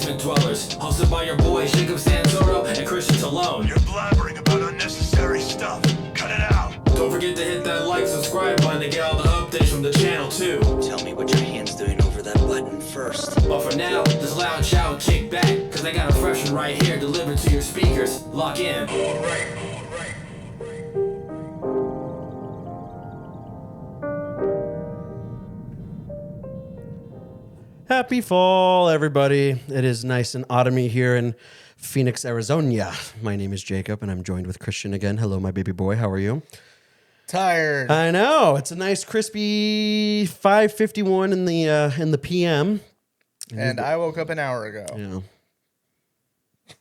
basement dwellers. Hosted by your boys Jacob Sanzoro and Christian Talone. You're blabbering about unnecessary stuff. Cut it out. Don't forget to hit that like, subscribe button to get all the updates from the channel too. Tell me what your hand's doing over that button first. But for now, just loud shout and kick back, cause I got a fresh one right here delivered to your speakers. Lock in. Alright. Happy fall, everybody. It is nice and autumny here in Phoenix, Arizona. My name is Jacob, and I'm joined with Christian again. Hello, my baby boy. How are you? Tired. I know. It's a nice, crispy 5:51 in the PM. And I woke up an hour ago.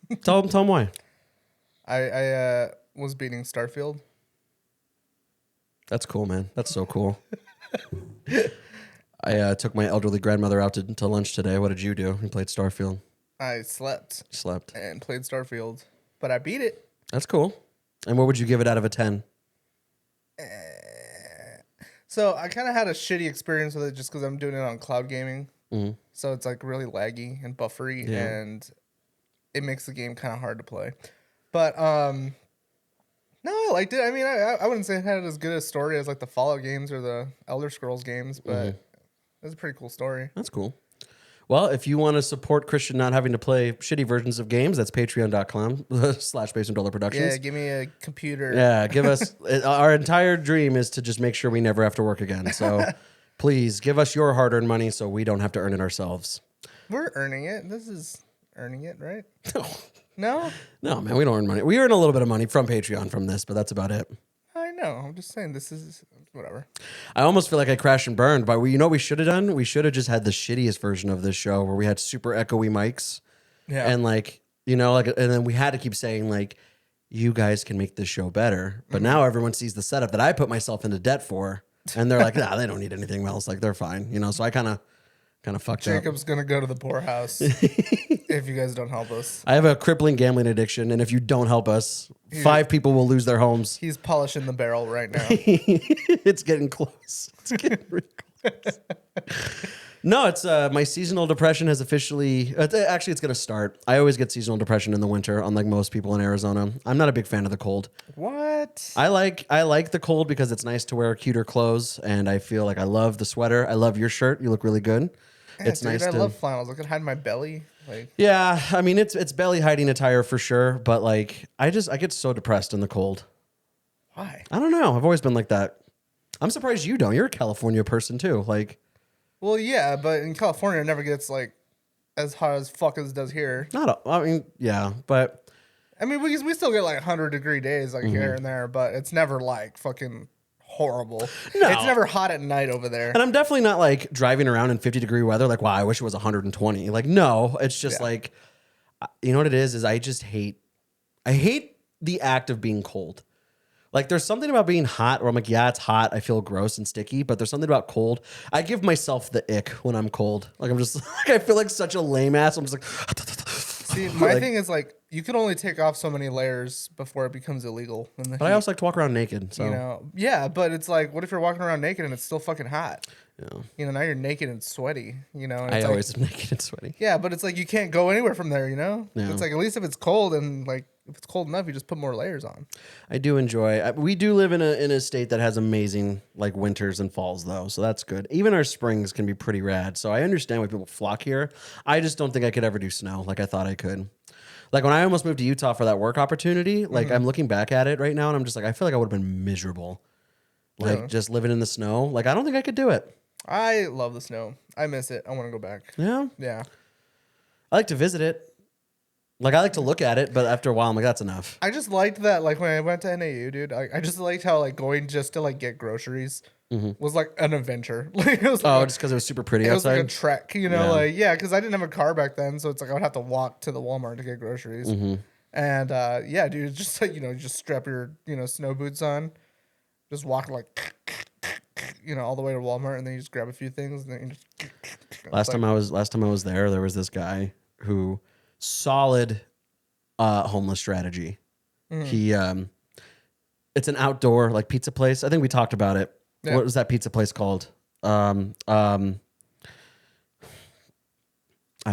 Yeah. Tell him why. I was beating Starfield. That's cool, man. That's so cool. I took my elderly grandmother out to lunch today. What did you do? You played Starfield. I slept Slept. and played Starfield, but I beat it. That's cool. And what would you give it out of a 10? So I kind of had a shitty experience with it just because I'm doing it on cloud gaming. Mm-hmm. So it's like really laggy and buffery, Yeah. and it makes the game kind of hard to play. But no, I liked it. I mean, I wouldn't say it had as good a story as like the Fallout games or the Elder Scrolls games, but it was a pretty cool story. That's cool. Well, if you want to support Christian not having to play shitty versions of games, that's patreon.com/BasementDollar Productions. Yeah, give me a computer. Yeah, give us our entire dream is to just make sure we never have to work again. So please give us your hard-earned money so we don't have to earn it ourselves. We're earning it. This is earning it, right? No? No, man, we don't earn money. We earn a little bit of money from Patreon from this, but that's about it. I know. I'm just saying this is whatever. I almost feel like I crashed and burned, but you know what we should have done? We should have just had the shittiest version of this show where we had super echoey mics. Yeah. And like, you know, like, and then we had to keep saying like, you guys can make this show better. But now everyone sees the setup that I put myself into debt for, and they're like, nah, they don't need anything else. Like they're fine, you know. So I kind of fucked up. Jacob's going to go to the poorhouse if you guys don't help us. I have a crippling gambling addiction, and if you don't help us, 5 people will lose their homes. He's polishing the barrel right now. It's getting close. It's getting really close. No, it's my seasonal depression has officially. Actually, it's going to start. I always get seasonal depression in the winter, unlike most people in Arizona. I'm not a big fan of the cold. What? I like the cold because it's nice to wear cuter clothes, and I feel like I love the sweater. I love your shirt. You look really good. Yeah, It's dude, nice I to. love flannels. I can hide my belly. Like, Yeah, I mean it's belly hiding attire for sure, but like I get so depressed in the cold. why? I don't know. I've always been like that. I'm surprised you don't. You're a California person too. Like Well, yeah, but in California, it never gets like as hot as fuck as it does here. I mean, yeah, but I mean, we still get like 100-degree days like here and there, but it's never like fucking horrible. No. It's never hot at night over there. and I'm definitely not like driving around in 50-degree weather like, wow, I wish it was 120. Like no, it's just like you know what it is I hate the act of being cold. Like there's something about being hot where I'm like, yeah, it's hot. I feel gross and sticky, but there's something about cold. I give myself the ick when I'm cold. Like I'm just like, I feel like such a lame ass. I'm just like, See, my like- thing is like you can only take off so many layers before it becomes illegal. In the but I heat, also like to walk around naked. So you know, yeah, but it's like, what if you're walking around naked and it's still fucking hot? yeah. You know, now you're naked and sweaty. You know, and I it's always like, am naked and sweaty. yeah, but it's like you can't go anywhere from there. You know, Yeah. it's like at least if it's cold and like if it's cold enough, you just put more layers on. I do enjoy. We do live in a state that has amazing like winters and falls though, so that's good. Even our springs can be pretty rad. So I understand why people flock here. I just don't think I could ever do snow like I thought I could. Like when I almost moved to Utah for that work opportunity, like I'm looking back at it right now and I'm just like I feel like I would have been miserable. Like Yeah. just living in the snow. Like I don't think I could do it. I love the snow. I miss it. I want to go back. Yeah. Yeah. I like to visit it. Like I like to look at it, but after a while I'm like that's enough. I just liked that, like when I went to NAU, dude. I just liked how like going just to like get groceries was like an adventure. Like, it was Oh, like, just because it was super pretty it was outside. like a trek, you know, Yeah. like yeah, because I didn't have a car back then, so it's like I would have to walk to the Walmart to get groceries. And yeah, dude, it's just like just strap your snow boots on, just walk like all the way to Walmart, and then you just grab a few things, and then you just Last time I was there was this guy who solid homeless strategy. He it's an outdoor like pizza place. I think we talked about it. Yeah. What was that pizza place called? I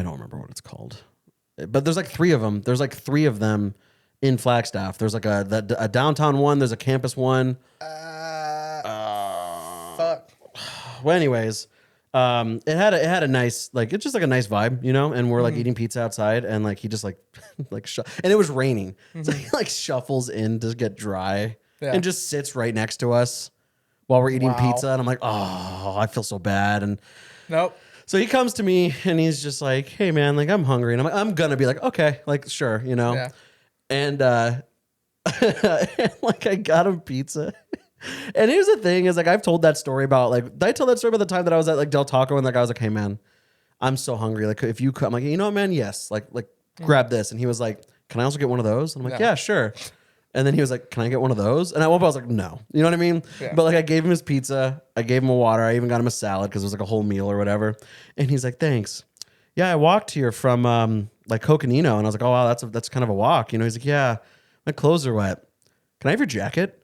don't remember what it's called. but there's like 3 of them. There's like 3 of them in Flagstaff. There's like a downtown one. There's a campus one. Fuck. Well, anyways, it had a nice, like, it's just like a nice vibe, you know. And we're like eating pizza outside, and like he just like and it was raining, so he like shuffles in to get dry and just sits right next to us while we're eating pizza. And I'm like, oh, I feel so bad. And Nope. so he comes to me and he's just like, hey man, like I'm hungry. And I'm like, I'm gonna be like, okay, like sure, you know. Yeah. And like I got him pizza. And here's the thing is like I've told that story about like did I tell that story about the time that I was at like Del Taco and that guy was like, hey man, I'm so hungry. Like if you could, I'm like, you know what, man, yes. Like grab this. And he was like, can I also get one of those? And I'm like, yeah, sure. And then he was like, can I get one of those? And at one point I was like, no. You know what I mean? Yeah. But like I gave him his pizza. I gave him a water. I even got him a salad because it was like a whole meal or whatever. And he's like, thanks. Yeah, I walked here from like Coconino. And I was like, oh wow, that's kind of a walk. You know, he's like, yeah, my clothes are wet. Can I have your jacket?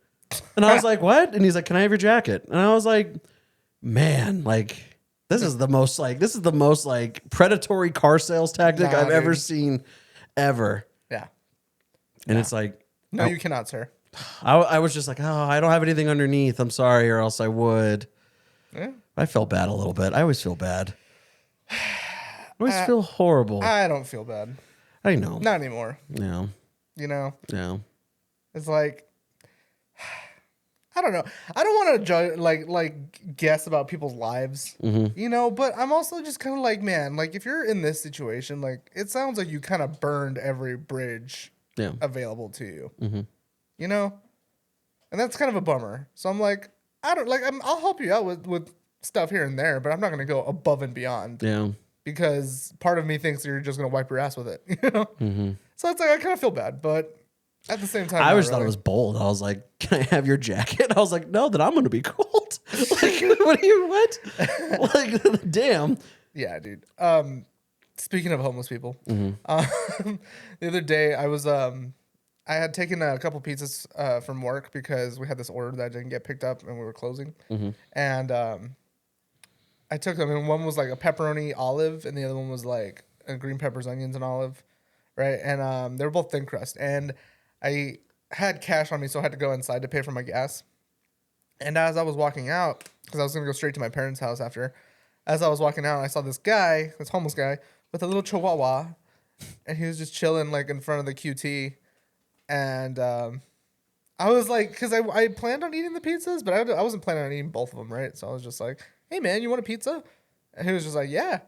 And I was like, what? And he's like, can I have your jacket? And I was like, man, like this is the most like predatory car sales tactic I've ever seen ever. Yeah. And it's like, No, you cannot, sir. I was just like, oh, I don't have anything underneath. I'm sorry, or else I would. Yeah. I felt bad a little bit. I always feel bad. I always feel horrible. I don't feel bad. I know. Not anymore. No. You know? No. It's like I don't know. I don't want to judge like guess about people's lives, you know, but I'm also just kind of like, man, like if you're in this situation, like it sounds like you kind of burned every bridge available to you, you know, and that's kind of a bummer. So I'm like, I'll help you out with stuff here and there, but I'm not going to go above and beyond. Yeah. Because part of me thinks you're just going to wipe your ass with it, you know? So it's like, I kind of feel bad, but at the same time, I always thought it was bold. I was like, can I have your jacket? I was like, no, then I'm going to be cold. Like, what? Like, damn. Yeah, dude. Speaking of homeless people, the other day I was, I had taken a couple pizzas from work because we had this order that didn't get picked up and we were closing. And I took them, and one was like a pepperoni olive, and the other one was like a green peppers, onions, and olive, right? And they were both thin crust. And I had cash on me, so I had to go inside to pay for my gas. And as I was walking out, because I was going to go straight to my parents' house after, as I was walking out, I saw this guy, this homeless guy, with a little chihuahua, and he was just chilling like in front of the QT. And I was like, because I planned on eating the pizzas, but I wasn't planning on eating both of them, right? So I was just like, hey, man, you want a pizza? And he was just like, yeah.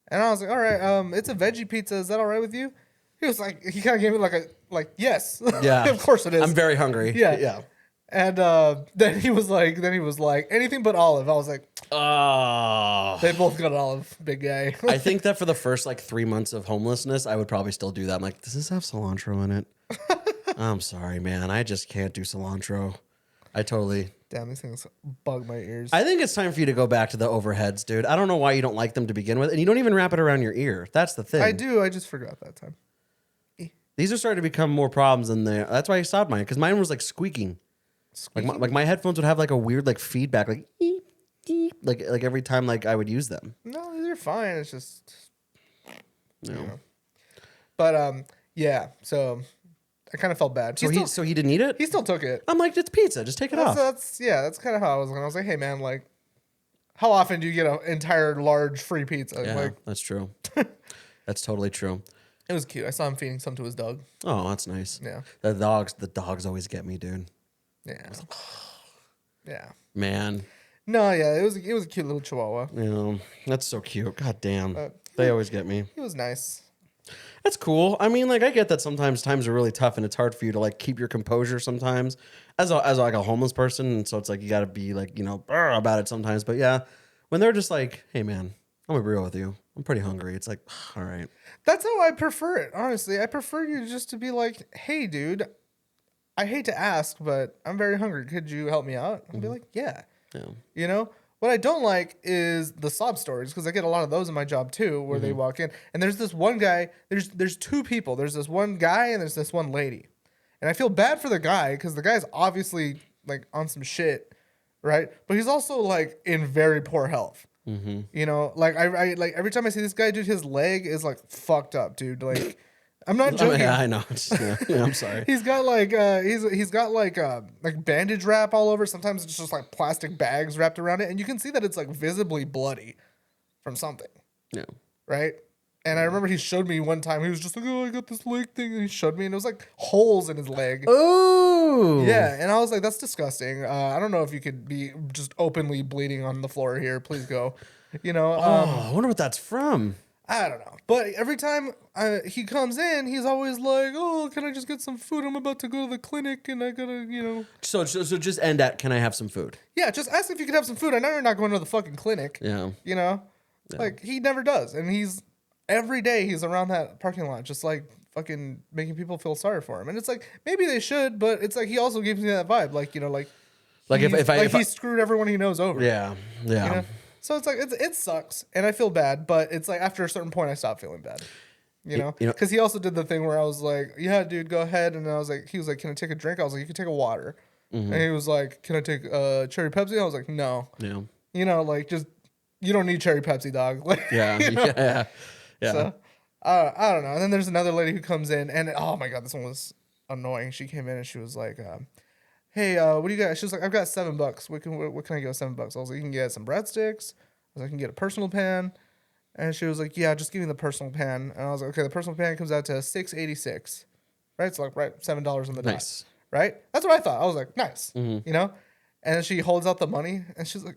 And I was like, all right, it's a veggie pizza. Is that all right with you? He was like, he kind of gave me like, yes. Yeah. Of course it is. I'm very hungry. Yeah. Yeah. And then he was like, anything but olive. I was like, Oh. they both got olive, big guy. I think that for the first like 3 months of homelessness, I would probably still do that. I'm like, does this have cilantro in it? I'm sorry, man. I just can't do cilantro. Damn, these things bug my ears. I think it's time for you to go back to the overheads, dude. I don't know why you don't like them to begin with. And you don't even wrap it around your ear. That's the thing. I do. I just forgot that time. These are starting to become more problems than they. That's why I stopped mine, because mine was like squeaking. Like my headphones would have like a weird like feedback, like eep, eep, like every time like I would use them. No, these are fine. It's just No. you know. But yeah. So I kind of felt bad. So he didn't eat it. He still took it. I'm like, it's pizza. Just take it off. That's kind of how I was. When I was like, hey man, like, how often do you get an entire large free pizza? Yeah, Like, that's true. That's totally true. it was cute. I saw him feeding some to his dog. Oh, that's nice. Yeah. The dogs always get me, dude. Yeah. Yeah. Man, No, yeah, it was a cute little chihuahua. you know, that's so cute. God damn. They always get me. He was nice. That's cool. I mean, like, I get that sometimes times are really tough and it's hard for you to like keep your composure sometimes as like a homeless person. And so it's like, you got to be like, you know, about it sometimes. But yeah, when they're just like, hey man, I'm gonna be real with you. I'm pretty hungry. It's like, all right. That's how I prefer it, honestly. I prefer you just to be like, hey, dude, I hate to ask, but I'm very hungry. Could you help me out? I'd be like, yeah. Yeah. You know? What I don't like is the sob stories, because I get a lot of those in my job too, where they walk in and there's this one guy, there's two people. There's this one guy and there's this one lady. And I feel bad for the guy because the guy's obviously like on some shit, right? But he's also like in very poor health. You know, like I like every time I see this guy, dude, his leg is like fucked up, dude. Like I'm not joking. Yeah, I know. Yeah, I'm sorry. He's got he's got like bandage wrap all over. Sometimes it's just like plastic bags wrapped around it, and you can see that it's like visibly bloody from something, Yeah. right? And I remember he showed me one time. He was just like, "Oh, I got this leg thing," and he showed me, and it was like holes in his leg. Oh. Yeah, and I was like, "That's disgusting." I don't know if you could be just openly bleeding on the floor here. Please go. You know. Oh, I wonder what that's from. I don't know. But every time he comes in, he's always like, "Oh, can I just get some food? I'm about to go to the clinic and I gotta, you know." So just end at, can I have some food? Yeah, just ask if you could have some food. I know you're not going to the fucking clinic. Yeah. You know? Like, he never does. And every day he's around that parking lot just like fucking making people feel sorry for him. And it's like, maybe they should, but it's like he also gives me that vibe. Like, you know, like he screwed everyone he knows over. Yeah. Yeah. You know? So it's like it sucks, and I feel bad, but it's like after a certain point, I stop feeling bad. You know, because he also did the thing where I was like, "Yeah, dude, go ahead," and I was like, he was like, "Can I take a drink?" I was like, "You can take a water," and he was like, "Can I take cherry Pepsi?" I was like, "No." Yeah. You know, like just you don't need cherry Pepsi, dog. Like, Yeah. you know? Yeah. So I don't know. And then there's another lady who comes in, and oh my god, this one was annoying. She came in and she was like, "Hey, what do you got?" She was like, "I've got $7. What can I get with $7?" I was like, "You can get some breadsticks. I can get a personal pan." And she was like, "Yeah, just give me the personal pan." And I was like, "Okay, the personal pan comes out to $6.86, right? So like $7 on the dot, Nice. right?" That's what I thought. I was like, "Nice," you know. And then she holds out the money, and she's like,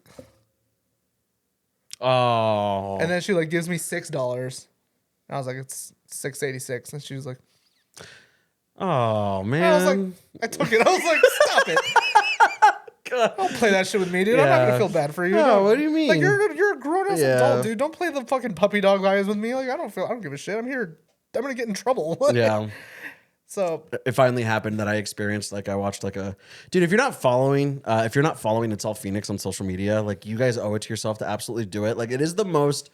Oh. and then she like gives me $6. And I was like, "It's $6.86," and she was like, Oh man. I was like, I took it. I was like, "Stop it." Don't play that shit with me, dude. I'm not Yeah. gonna feel bad for you. No, No. what do you mean? Like you're a grown ass Yeah. adult, dude. Don't play the fucking puppy dog eyes with me. Like I don't give a shit. I'm here. I'm gonna get in trouble. Yeah. So It finally happened that I experienced, like I watched like a dude, if you're not following It's All Phoenix on social media, like you guys owe it to yourself to absolutely do it. Like it is the most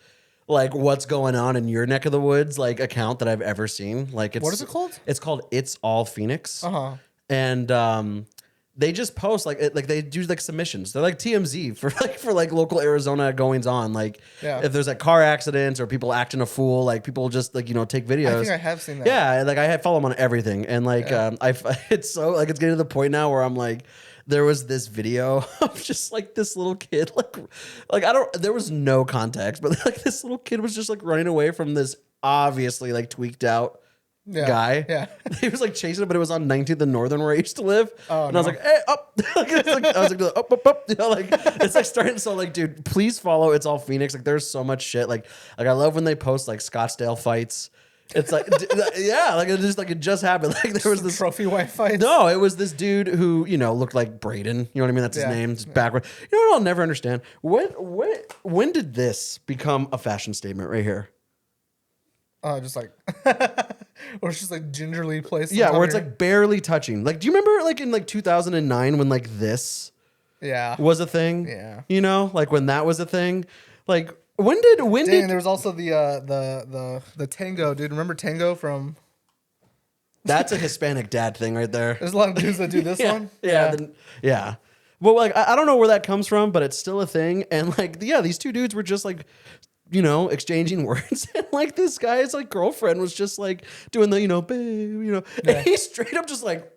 like what's going on in your neck of the woods like account that I've ever seen. Like it's What is it called? It's called It's All Phoenix. Uh-huh. And they just post like they do like submissions. They're like TMZ for local Arizona goings on. Like Yeah. if there's like car accidents or people acting a fool, like people just like take videos. I think I have seen that. Yeah, like I follow them on everything, and like it's so like it's getting to the point now where I'm like, there was this video of just like this little kid, like there was no context, but like this little kid was just like running away from this obviously like tweaked out guy. Yeah. He was like chasing it, but it was on 19th and Northern where I used to live. Oh, and I was no. like, hey, up. I was like, up. You know, like it's like starting. So like, dude, please follow It's All Phoenix. Like there's so much shit. Like I love when they post like Scottsdale fights. It's like, yeah, like it just happened. Like there was this trophy wife fight. No, it was this dude who, looked like Braden. You know what I mean? That's his Yeah. name. Just backward. You know what I'll never understand? When did this become a fashion statement right here? Just like, or it's just like gingerly placed. on Yeah, top where of it's your- like barely touching. Like, do you remember like in like 2009 when like this yeah. was a thing? Yeah. You know, like when that was a thing. Like when did Dang, there was also the Tango, dude. Remember Tango from? that's a Hispanic dad thing right there. There's a lot of dudes that do this one. Yeah. Well, like I don't know where that comes from, but it's still a thing. And like, yeah, these two dudes were just like, exchanging words, and like this guy's like girlfriend was just like doing the, babe, and he straight up just like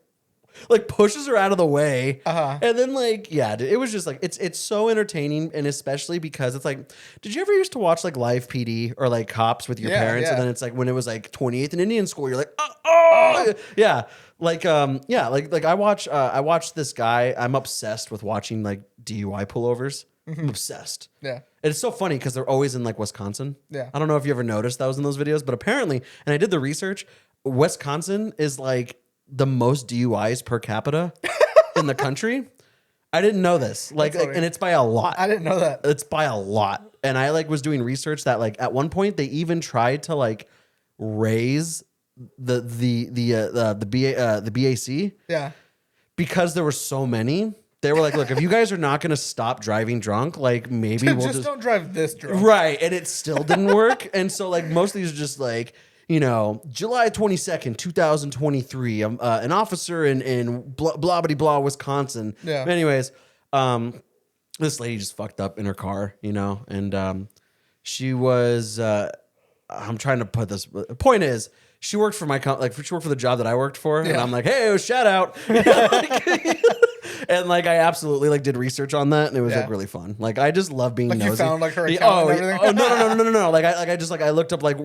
pushes her out of the way, and then like, yeah, dude, it was just like it's so entertaining, and especially because it's like, did you ever used to watch like Live PD or like Cops with your Yeah, parents, yeah. and then it's like when it was like 28th and Indian School, you're like, oh, yeah. Like I watch this guy. I'm obsessed with watching like DUI pullovers. I'm obsessed. Yeah. And it's so funny because they're always in like Wisconsin. Yeah. I don't know if you ever noticed that was in those videos, but apparently, and I did the research, Wisconsin is like the most DUIs per capita in the country. I didn't know this. Like, That's funny. and it's by a lot. I didn't know that. It's by a lot. And I like was doing research that like at one point they even tried to like raise the BAC Yeah. because there were so many. They were like, look, if you guys are not going to stop driving drunk, like maybe we'll just don't drive this drunk. right. And it still didn't work. And so like most of these are just like, July 22nd, 2023, an officer in blah, blah, Wisconsin. Yeah. Anyways, this lady just fucked up in her car, and she was, I'm trying to put this, point is, she worked for my she worked for the job that I worked for, and Yeah. I'm like, hey, shout out. And like I absolutely like did research on that, and it was Yeah. like really fun. Like I just love being Like, you nosy. found, like, her Yeah, account and everything? Oh no. Like I just like I looked up like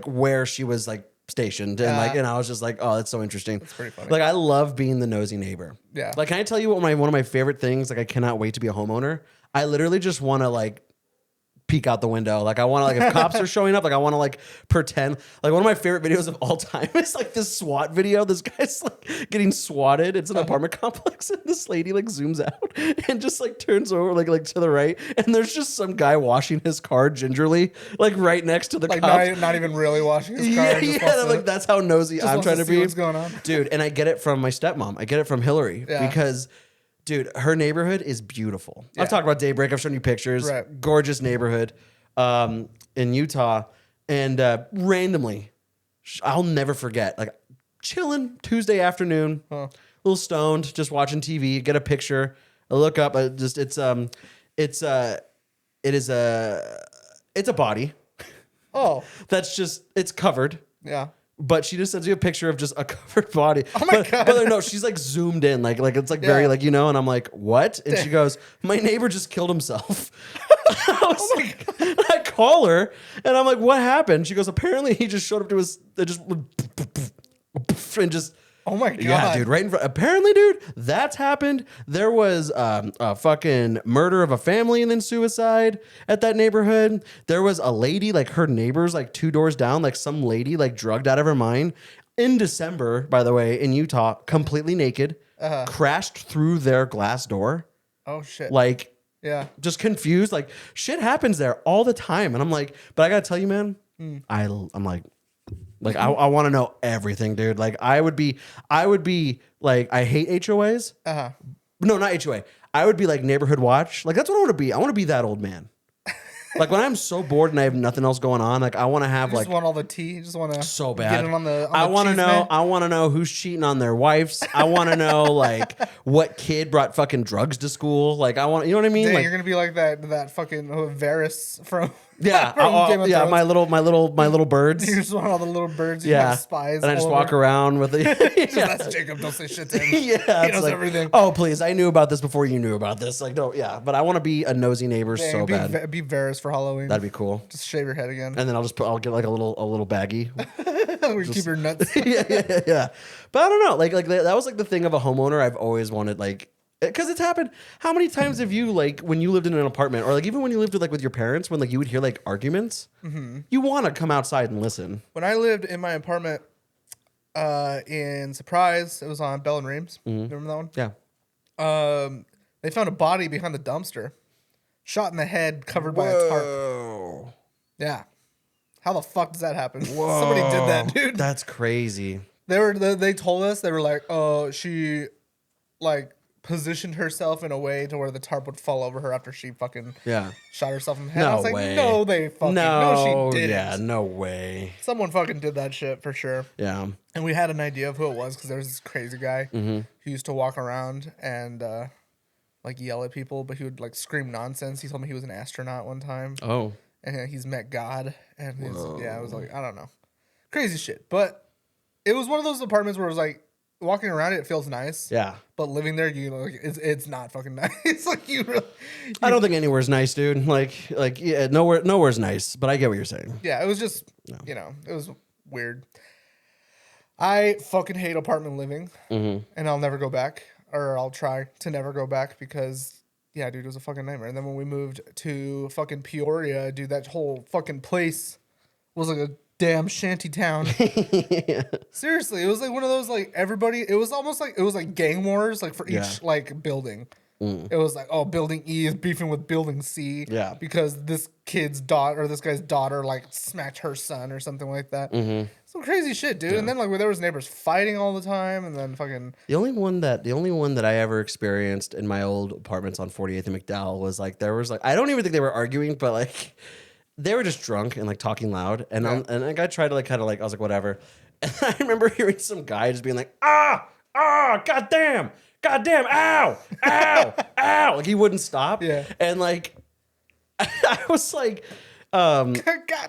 where she was like stationed, and like and I was just like, oh, that's so interesting. That's pretty funny. Like I love being the nosy neighbor. Yeah. Like can I tell you what one of my favorite things? Like I cannot wait to be a homeowner. I literally just want to like peek out the window. Like I want to like if cops are showing up, like I want to like pretend. Like one of my favorite videos of all time is like this SWAT video. This guy's like getting swatted. It's an apartment complex, and this lady like zooms out and just like turns over like to the right, and there's just some guy washing his car gingerly, like right next to the Like cops. not even really washing his car. Yeah, just wants to- like that's how nosy I'm wants trying to to see be. what's going on. Dude, and I get it from my stepmom. I get it from Hillary Yeah. because, dude, her neighborhood is beautiful. Yeah. I've talked about Daybreak. I've shown you pictures. Right. Gorgeous neighborhood in Utah. And randomly, I'll never forget, like chilling Tuesday afternoon, a little stoned, just watching TV, get a picture. I look up, it's a body Oh, that's just, it's covered. yeah. But she just sends you a picture of just a covered body. Oh my but, God. But like, no, she's like zoomed in, like it's like very Yeah. like and I'm like, what? And she goes, my neighbor just killed himself. I was like, I call her and I'm like, what happened? She goes, apparently he just showed up to his, and just. Oh my God. Yeah, dude, right in front. Apparently, dude, that's happened. There was a fucking murder of a family and then suicide at that neighborhood. There was a lady, like her neighbors, like 2 doors down, like some lady, like drugged out of her mind in December, by the way, in Utah, completely naked, crashed through their glass door, Oh shit. like yeah. just confused. Like shit happens there all the time, and I'm like, but I gotta tell you, man, I'm like I want to know everything, dude. Like I would be like, I hate HOAs. No, not HOA. I would be like neighborhood watch. Like that's what I want to be. I want to be that old man. Like when I'm so bored and I have nothing else going on, like I want to have You like just want all the tea. You just want to so bad. Get it on the. I want to cheese know. man. I want to know who's cheating on their wives. I want to know like what kid brought fucking drugs to school. Like I want, you know what I mean? Dang, Like you're gonna be like that fucking Varys from. yeah, from Game of yeah. Thrones. My little birds. You just want all the little birds. You Yeah, have spies. and I just all walk over. around with the. Just, that's Jacob. Don't say shit to him. Yeah, he it's knows like, everything. oh please, I knew about this before you knew about this. Like, no, yeah, but I want to be a nosy neighbor Dang, so bad. Be Varys for Halloween. That'd be cool. Just shave your head again. And then I'll get like a little baggie. We keep your nuts. yeah. But I don't know. Like that was like the thing of a homeowner I've always wanted. Like, because it's happened. How many times have you like when you lived in an apartment, or like even when you lived with your parents, when like you would hear like arguments, you want to come outside and listen. When I lived in my apartment in Surprise, it was on Bell and Reams. Remember that one? Yeah. They found a body behind the dumpster, shot in the head, covered by a tarp. Whoa. Yeah. How the fuck does that happen? Somebody did that, dude. That's crazy. They told us, they were like, oh, she like positioned herself in a way to where the tarp would fall over her after she fucking Yeah. shot herself in the head. I No was like, way. no, they fucking no, she didn't. Yeah. No way. Someone fucking did that shit for sure. Yeah. And we had an idea of who it was because there was this crazy guy Mm-hmm. who used to walk around and like yell at people, but he would like scream nonsense. He told me he was an astronaut one time. Oh. And he's met God, and I was like, I don't know, crazy shit. But it was one of those apartments where it was like walking around it feels nice, Yeah. but living there, you know, like, it's not fucking nice. Like you really, I don't think anywhere's nice, dude. Like yeah, nowhere's nice. But I get what you're saying. yeah, it was just you know, it was weird. I fucking hate apartment living, and I'll never go back, or I'll try to never go back because. Yeah, dude, it was a fucking nightmare. And then when we moved to fucking Peoria, dude, that whole fucking place was like a damn shanty town. Seriously, it was like one of those like everybody. It was almost like it was like gang wars, like for each like building. It was like, oh, building E is beefing with building C. Yeah. Because this kid's daughter or this guy's daughter like smacked her son or something like that. Some crazy shit, dude. And then like where there was neighbors fighting all the time, and then fucking The only one that I ever experienced in my old apartments on 48th and McDowell was like there was like I don't even think they were arguing, but like they were just drunk and like talking loud, and and like I tried to like kind of like I was like whatever, and I remember hearing some guy just being like goddamn, ow, ow, like he wouldn't stop, and like I was like, God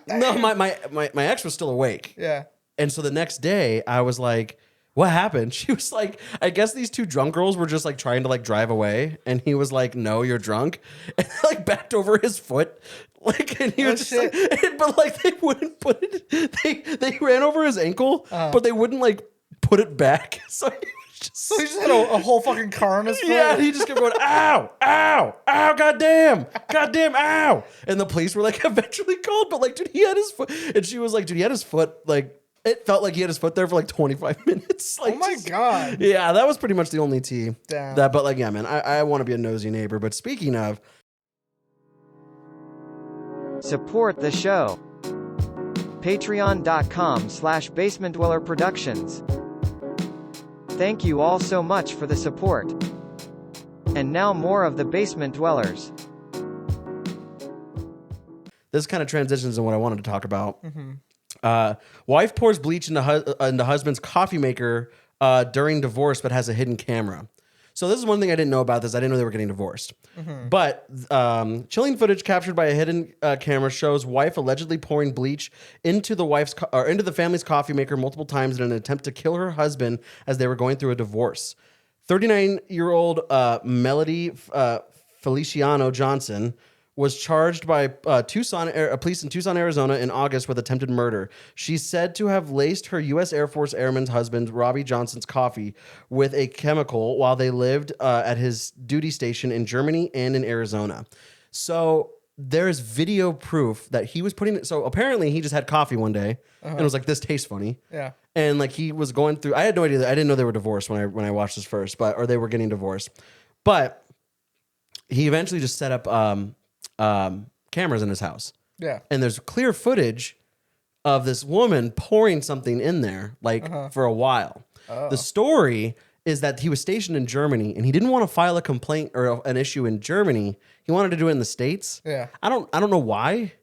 damn. no, my ex was still awake. Yeah. And so the next day I was like, what happened? She was like, I guess these two drunk girls were just like trying to like drive away. And he was like, no, you're drunk. And like backed over his foot. Like, and he was just shit. like, but like they wouldn't put it, they ran over his ankle, but they wouldn't like put it back. So he was just, So he just had a whole fucking car on his foot. yeah, he just kept going, ow, ow, ow, goddamn, ow. And the police were like eventually called, but like, dude, he had his foot. And she was like, dude, he had his foot, like, it felt like he had his foot there for like 25 minutes. Like, Oh my God. Yeah, that was pretty much the only tea. Damn. That, but like, yeah, man, I want to be a nosy neighbor. But speaking of, Support the show. Patreon.com/BasementDwellerProductions. Thank you all so much for the support. And now more of the Basement Dwellers. this kind of transitions in what I wanted to talk about. Wife pours bleach into husband's coffee maker during divorce, but has a hidden camera. So this is one thing I didn't know about this. I didn't know they were getting divorced. But chilling footage captured by a hidden camera shows wife allegedly pouring bleach into the family's coffee maker multiple times in an attempt to kill her husband as they were going through a divorce. 39-year-old Melody Feliciano Johnson was charged by police in Tucson, Arizona in August with attempted murder. She's said to have laced her U.S. Air Force Airman's husband, Robbie Johnson's coffee with a chemical while they lived at his duty station in Germany and in Arizona. So there's video proof that he was putting it. So apparently he just had coffee one day and was like, this tastes funny. Yeah. And like he was going through, I had no idea. I didn't know they were divorced when I watched this first, or they were getting divorced. But he eventually just set up cameras in his house. Yeah. And there's clear footage of this woman pouring something in there, like for a while. The story is that he was stationed in Germany and he didn't want to file a complaint or an issue in Germany. He wanted to do it in the States. Yeah. I don't know why.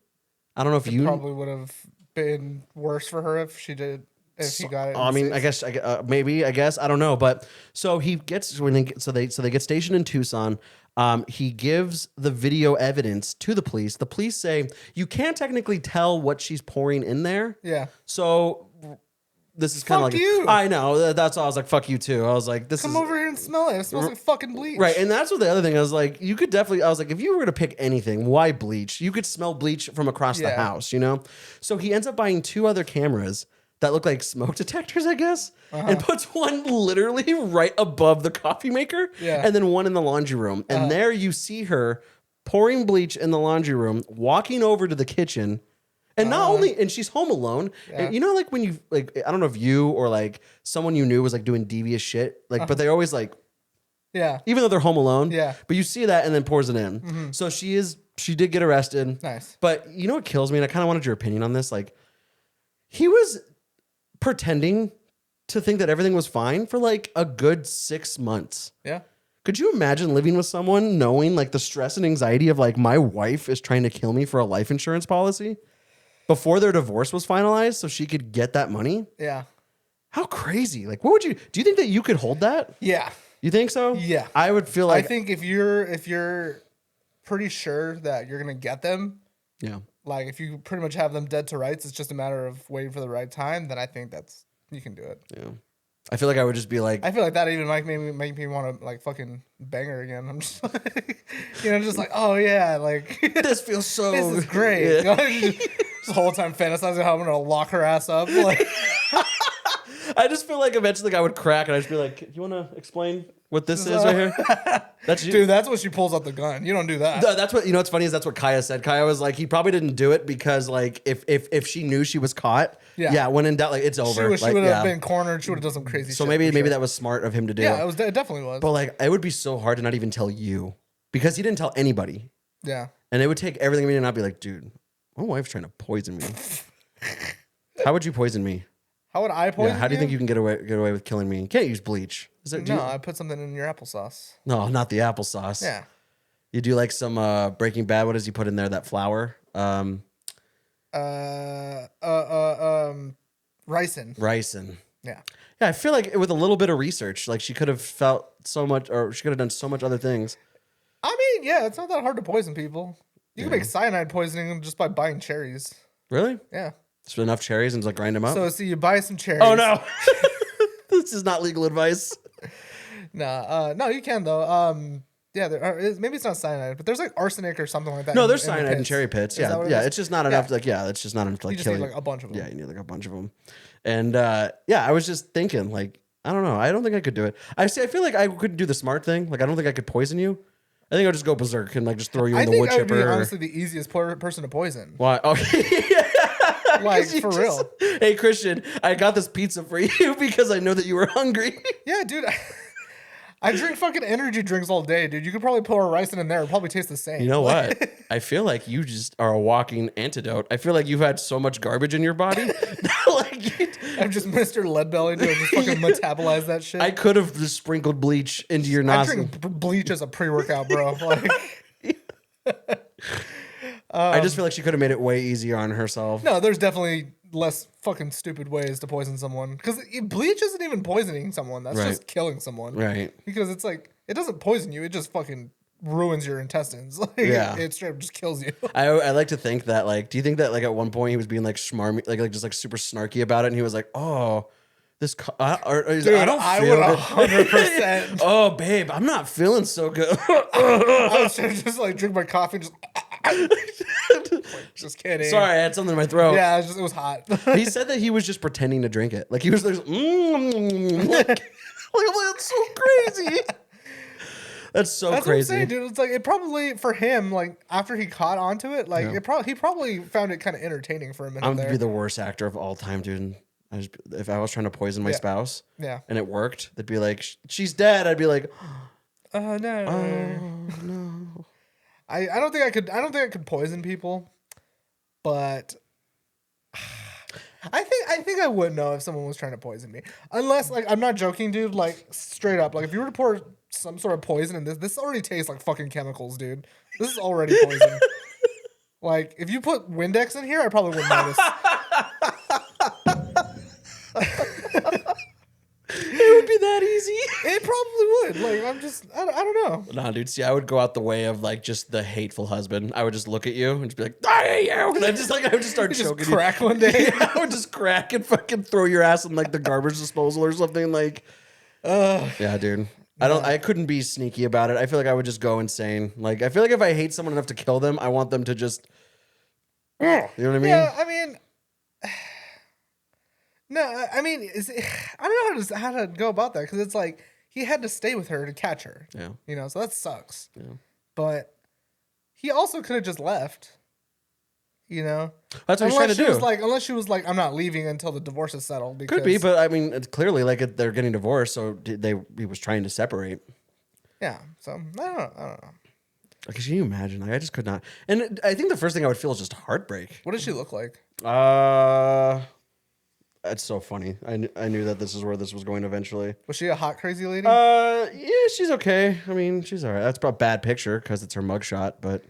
I don't know if you Probably would have been worse for her if she did. If he got it. I mean, I guess maybe. I guess I don't know, but so he gets they get stationed in Tucson. He gives the video evidence to the police. The police say you can't technically tell what she's pouring in there. Yeah. So this is kind of Fuck like you. I know that's all. I was like, fuck you too. I was like, this Come is over here and smell it. It smells like fucking bleach. right. And that's what the other thing I was like, you could definitely. I was like, if you were to pick anything, why bleach? You could smell bleach from across the Yeah. house, you know. So he ends up buying 2 other cameras that look like smoke detectors, I guess, and puts one literally right above the coffee maker, Yeah. and then one in the laundry room. And there you see her pouring bleach in the laundry room, walking over to the kitchen, and not only, and she's home alone. And you know, like when you like, I don't know if you or like someone you knew was like doing devious shit, like, but they always like, Yeah. even though they're home alone, Yeah. But you see that and then pours it in. So she did get arrested. Nice. But you know what kills me, and I kind of wanted your opinion on this, like he was pretending to think that everything was fine for like a good 6 months. Yeah. Could you imagine living with someone knowing like the stress and anxiety of like my wife is trying to kill me for a life insurance policy before their divorce was finalized so she could get that money? Yeah. How crazy. Like what would you do you think that you could hold that? Yeah. You think so? Yeah. I would feel like I think if you're pretty sure that you're gonna get them, yeah. like if you pretty much have them dead to rights, it's just a matter of waiting for the right time. Then I think you can do it. Yeah. I feel like I would just be like I feel like that even might make me want to like fucking bang her again. I'm just like, just like, oh yeah, like this feels so this is great. Yeah. Just the whole time fantasizing how I'm gonna lock her ass up. Like, I just feel like eventually I would crack and I'd just be like, you want to explain what this is right here? That's you. dude, that's when she pulls out the gun. You don't do that. That's what, you know, what's funny is that's what Kaya said. Kaya was like, he probably didn't do it because like, if she knew she was caught, Yeah. when in doubt, like it's over. She Like, would have yeah. been cornered. She would have done some crazy So shit. maybe for sure. that was smart of him to do. Yeah, it definitely was. But like, it would be so hard to not even tell you because he didn't tell anybody. Yeah. And it would take everything in me to not be like, dude, my wife's trying to poison me. How would you poison me? How would I poison Yeah, how do you think you can get away with killing me? You can't use bleach. Is there, No, I put something in your applesauce. no, not the applesauce. Yeah. You do like some Breaking Bad. What does he put in there? That flour? Ricin. Ricin. Yeah. Yeah, I feel like with a little bit of research, like she could have felt so much, or she could have done so much other things. I mean, yeah, it's not that hard to poison people. You can make cyanide poisoning just by buying cherries. Really? Yeah. Just enough cherries and just like grind them up. So you buy some cherries. Oh no, this is not legal advice. Nah, no, you can though. Yeah, maybe it's not cyanide, but there's like arsenic or something like that. No, there's in the cyanide in pits. cherry pits. Is Yeah, that what it yeah. is? It's just not enough. To, like, yeah, it's just not enough to like You just kill need you. like a bunch of them. Yeah, you need like a bunch of them. And yeah, I was just thinking, like, I don't know. I don't think I could do it. I feel like I couldn't do the smart thing. Like, I don't think I could poison you. I think I'll just go berserk and like just throw you I in the think wood I would be chipper. honestly the easiest person to poison. Why? Okay. Like You for just- real. Hey Christian, I got this pizza for you because I know that you were hungry. Yeah, dude. I drink fucking energy drinks all day, dude. You could probably pour ricin in there. It'd probably taste the same. You know what? I feel like you just are a walking antidote. I feel like you've had so much garbage in your body. I'm just Mr. Leadbelly, dude. I just fucking metabolize that shit. I could have just sprinkled bleach into your I nostril. drink bleach as a pre-workout, bro. Like, I just feel like she could have made it way easier on herself. no, there's definitely less fucking stupid ways to poison someone. Because bleach isn't even poisoning someone. That's Right. just killing someone. Right. Because it's like, it doesn't poison you. It just fucking ruins your intestines. Like, Yeah. it straight up just kills you. I like to think that, like, do you think that, like, at one point he was being, like, smarmy, like just, like, super snarky about it, and he was like, oh, this, or he's Dude, like, I don't I feel would good. 100%. Oh, babe, I'm not feeling so good. I was trying to just like drink my coffee and just. Just kidding. Sorry, I had something in my throat. Yeah, it was hot. He said that he was just pretending to drink it. Like, he was like, like that's so crazy. That's so That's crazy. what I'm saying, dude. It's like it probably for him, like after he caught onto it, like he probably found it kind of entertaining for a minute I'm there. gonna be the worst actor of all time, dude. If I was trying to poison my Yeah. spouse, Yeah. and it worked, they'd be like, "She's dead." I'd be like, Oh no. "Oh no." I don't think I could. I don't think I could poison people, but I think I would know if someone was trying to poison me. Unless, like, I'm not joking, dude. Like, straight up, like, if you were to pour some sort of poison in this already tastes like fucking chemicals, dude. This is already poison. Like, if you put Windex in here, I probably wouldn't notice. It would be that easy. It probably would. Like, I don't know. Nah, dude. See, I would go out the way of like just the hateful husband. I would just look at you and just be like, "I hate you," and I would just start You just choking crack you. one day. Yeah, I would just crack and fucking throw your ass in like the garbage disposal or something. Like, yeah, dude. I couldn't be sneaky about it. I feel like I would just go insane. Like, I feel like if I hate someone enough to kill them, I want them to just, you know what I mean? Yeah, I mean, no, I mean, I don't know how to go about that because it's like he had to stay with her to catch her. Yeah. You know, so that sucks. Yeah. But he also could have just left. You know, That's what he's trying to do. Unless she was like, I'm not leaving until the divorce is settled. Because, Could be, but I mean, it's clearly like they're getting divorced, so he was trying to separate. yeah. So I don't know. Like, can you imagine? Like, I just could not. And I think the first thing I would feel is just heartbreak. What does she look like? That's so funny. I knew that this is where this was going eventually. Was she a hot crazy lady? Yeah, she's okay. I mean, she's all right. That's a bad picture because it's her mugshot, but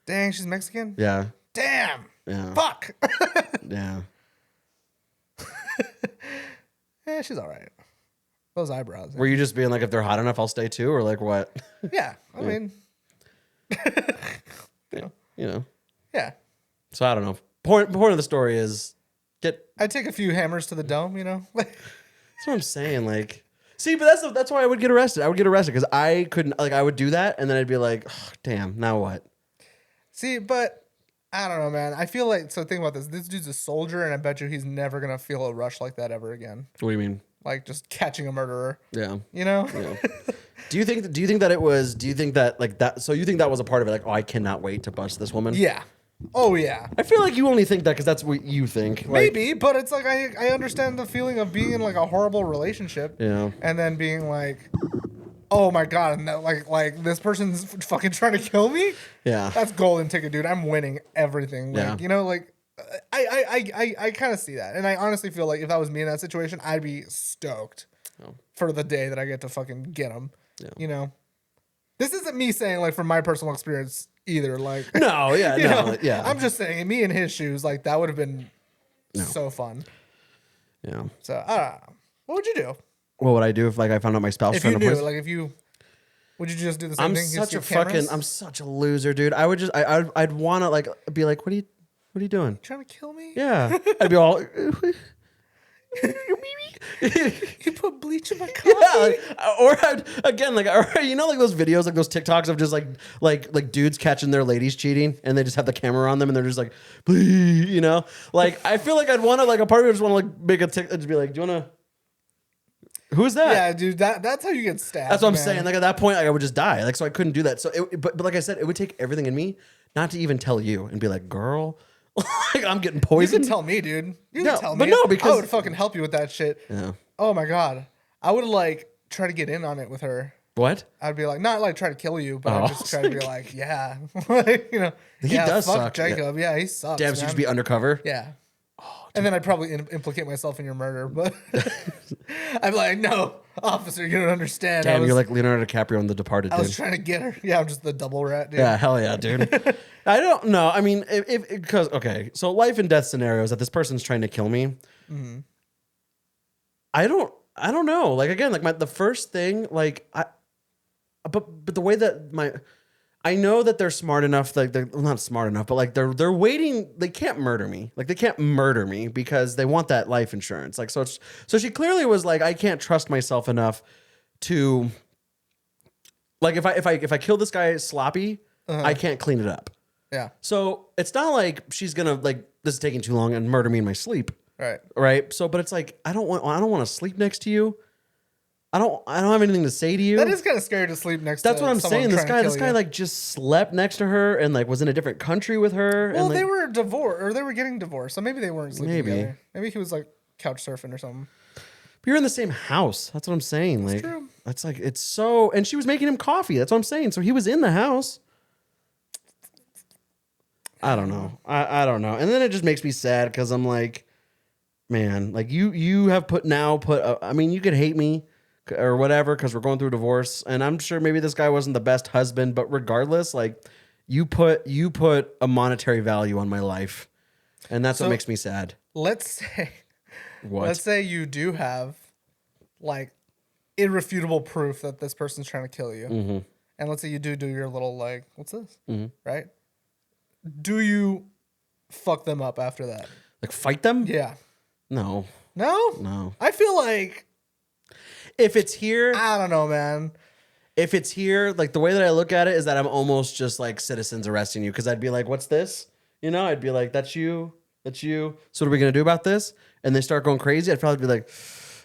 Dang, she's Mexican. yeah, Damn. yeah, Fuck. yeah. Yeah, she's all right. Those eyebrows. Were you just being like, if they're hot enough, I'll stay too, or like what? Yeah. I mean, You know. yeah. So I don't know. Point of the story is I'd take a few hammers to the dome, you know? That's what I'm saying. Like, see, but that's why I would get arrested. I would get arrested because I couldn't. Like, I would do that, and then I'd be like, oh, "Damn, now what?" See, but I don't know, man. I feel like, so think about this. This dude's a soldier, and I bet you he's never going to feel a rush like that ever again. What do you mean? Like just catching a murderer, Yeah. you know? Yeah. Do you think that it was? Do you think that like that? So you think that was a part of it? Like, oh, I cannot wait to bust this woman. Yeah. Oh, yeah. I feel like you only think that because that's what you think. Like, Maybe, but it's like I understand the feeling of being in like a horrible relationship. Yeah. And then being like, oh my God, and that, like this person's fucking trying to kill me? Yeah. That's golden ticket, dude. I'm winning everything. Like, Yeah. you know, like I kind of see that. And I honestly feel like if that was me in that situation, I'd be stoked for the day that I get to fucking get him. Yeah. You know? This isn't me saying like from my personal experience either. Like No. Yeah. you No. know, Yeah. I'm just saying, me in his shoes, like that would have been so fun. Yeah. So I don't know. What would you do What would I do if like I found out my spouse if trying you to knew? poison? Like if you would you just do the same I'm thing? such a fucking. I'm such a loser, dude. I would just. I'd want to like be like, what do you? What are you doing? Trying to kill me? Yeah. I'd be all. You put bleach in my coffee? Yeah, like, or again, like, or, you know, like those videos, like those TikToks of just like dudes catching their ladies cheating, and they just have the camera on them, and they're just like, please, you know, like I feel like I'd want to, like, a part of me just want to like make a tick, just be like, do you want to? Who's that? Yeah, dude, that's how you get stabbed. That's what I'm man. saying. Like at that point, like, I would just die. Like, so I couldn't do that. So, but like I said, it would take everything in me not to even tell you and be like, girl, like I'm getting You poisoned. can tell me, dude. You No, can tell me. but no, because- I would fucking help you with that shit. Yeah. Oh my god, I would like try to get in on it with her. What? I'd be like, not like try to kill you, but Oh. I'd just try to be like, yeah, like, you know, He yeah, does fuck suck. Jacob. Yeah, he sucks. Damn, so you man. just be undercover. Yeah. And then I'd probably implicate myself in your murder, but I'm like, no, officer, you don't understand. Damn, you're like Leonardo DiCaprio in The Departed, I was dude. trying to get her. Yeah, I'm just the double rat, dude. Yeah, hell yeah, dude. I don't know. I mean, if because okay, so life and death scenarios that this person's trying to kill me. Mm-hmm. I don't know. Like again, like the first thing, like but the way that I know that they're smart enough. Like they're well, not smart enough, but like they're waiting. They can't murder me. Like they can't murder me because they want that life insurance. Like so she clearly was like, I can't trust myself enough to. Like if I kill this guy sloppy, I can't clean it up. Yeah. So it's not like she's gonna like this is taking too long and murder me in my sleep, Right. right? So, but it's like I don't want to sleep next to you. I don't have anything to say to you. That is kind of scary to sleep next That's to what I'm someone saying. This trying to guy kill you. like just slept next to her and like was in a different country with her. Well, and, like, they were divorced, or they were getting divorced, so maybe they weren't sleeping Maybe. together. Maybe he was like couch surfing or something. But you're in the same house. That's what I'm saying. Like true. that's like it's so. And she was making him coffee. That's what I'm saying. So he was in the house. I don't know. I don't know. And then it just makes me sad because I'm like, man, like you have put. I mean, you could hate me or whatever because we're going through a divorce, and I'm sure maybe this guy wasn't the best husband, but regardless, like you put a monetary value on my life, and that's what So- makes me sad. Let's say, What? let's say you do have like irrefutable proof that this person's trying to kill you, Mm-hmm. and let's say you do your little like, what's this? Right? Do you fuck them up after that? Like fight them? Yeah. No. No. I feel like If it's here, I don't know, man. like the way that I look at it is that I'm almost just like citizens arresting you because I'd be like, what's this? You know, I'd be like, that's you. So what are we going to do about this? And they start going crazy. I'd probably be like,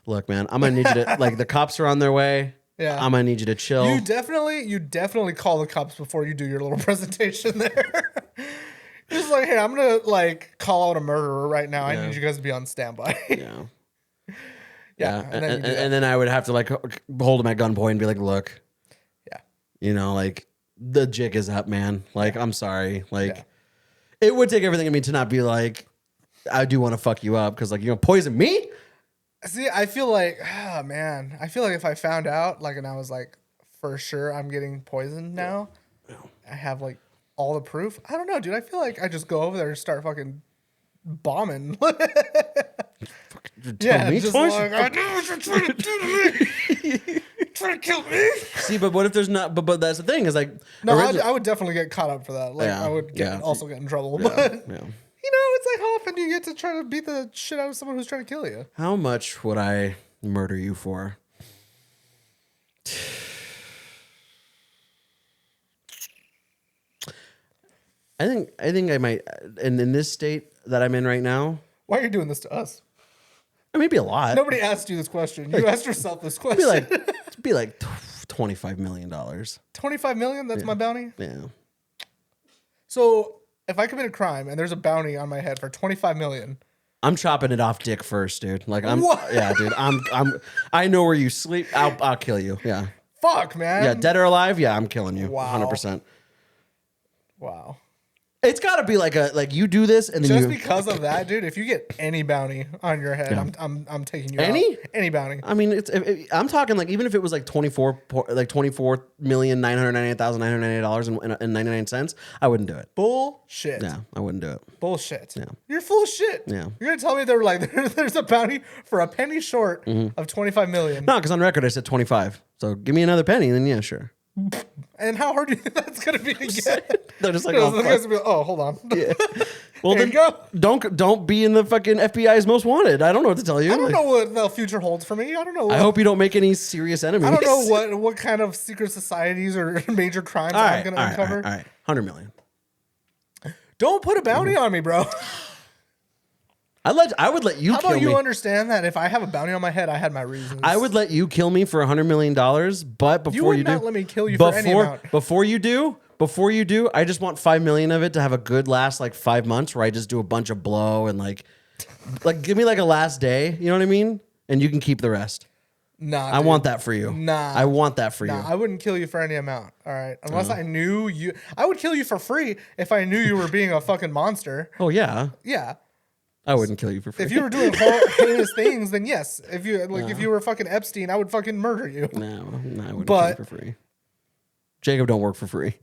look, man, I'm going to need you to, like the cops are on their way. Yeah. I'm going to need you to chill. You definitely call the cops before you do your little presentation there. Just like, hey, I'm gonna like call out a murderer right now. I need you guys to be on standby. yeah. Yeah. And then you do that. And then I would have to like hold him at gunpoint and be like, look, Yeah. you know, like the jig is up, man. Like, I'm sorry. Like Yeah. it would take everything in me to not be like, I do want to fuck you up because like, you're going to poison me? See, I feel like, man, I feel like if I found out, like, and I was like, for sure, I'm getting poisoned now. I have like all the proof. I don't know, dude. I feel like I just go over there and start fucking bombing. Tell me just twice. like, I know what you're trying to do to me. Trying to kill me. See, but what if there's not? But that's the thing is like, No, origi- I would definitely get caught up for that. Like, Yeah, I would yeah. also get in trouble. yeah, But yeah. you know, it's like how often do you get to try to beat the shit out of someone who's trying to kill you? How much would I murder you for? I think I might, and in this state that I'm in right now, Why are you doing this to us? maybe a lot. Nobody asked you this question. You asked yourself this question. It'd be like $25 million. 25 million? That's my bounty? Yeah. So if I commit a crime and there's a bounty on my head for 25 million, I'm chopping it off dick first, dude. Like What? yeah, dude. I know where you sleep. I'll kill you. Yeah. fuck, man. Yeah. Dead or alive. Yeah. I'm killing you. Wow. 100%. Wow. It's gotta be like you do this and then Just you, because of that, dude, if you get any bounty on your head, Yeah. I'm taking you Any? out. Any bounty. I mean, I'm talking like even if it was like $24,998,998.99, I wouldn't do it. Bullshit. Yeah, I wouldn't do it. Bullshit. Yeah. You're full of shit. Yeah. You're gonna tell me they're like there's a bounty for a penny short of 25 million. No, because on record I said 25. So give me another penny, then yeah, sure. And how hard do you think that's gonna be to get? They're just like, Those oh, guys fuck. will be like, oh, hold on. Well, There then you go. don't be in the fucking FBI's most wanted. I don't know what to tell you. I don't Like, know what the future holds for me. I don't know. I hope you don't make any serious enemies. I don't know what kind of secret societies or major crimes All right, I'm going all to right, uncover. all right. 100 million. Don't put a bounty on me, bro. I would let you How kill about you me. understand that if I have a bounty on my head, I had my reasons. I would let you kill me for $100 million, but before would you, not do, let me kill you for any amount. Before you do, I just want 5 million of it to have a good last like 5 months where I just do a bunch of blow and like give me like a last day. You know what I mean? And you can keep the rest. Nah, I dude. want that for you. Nah. I want that for Nah, you. I wouldn't kill you for any amount. All right, unless I knew you. I would kill you for free if I knew you were being a fucking monster. Oh yeah, Yeah. I wouldn't kill you for free. If you were doing heinous things, then yes. If you if you were fucking Epstein, I would fucking murder you. no, I wouldn't But- kill you for free. Jacob don't work for free.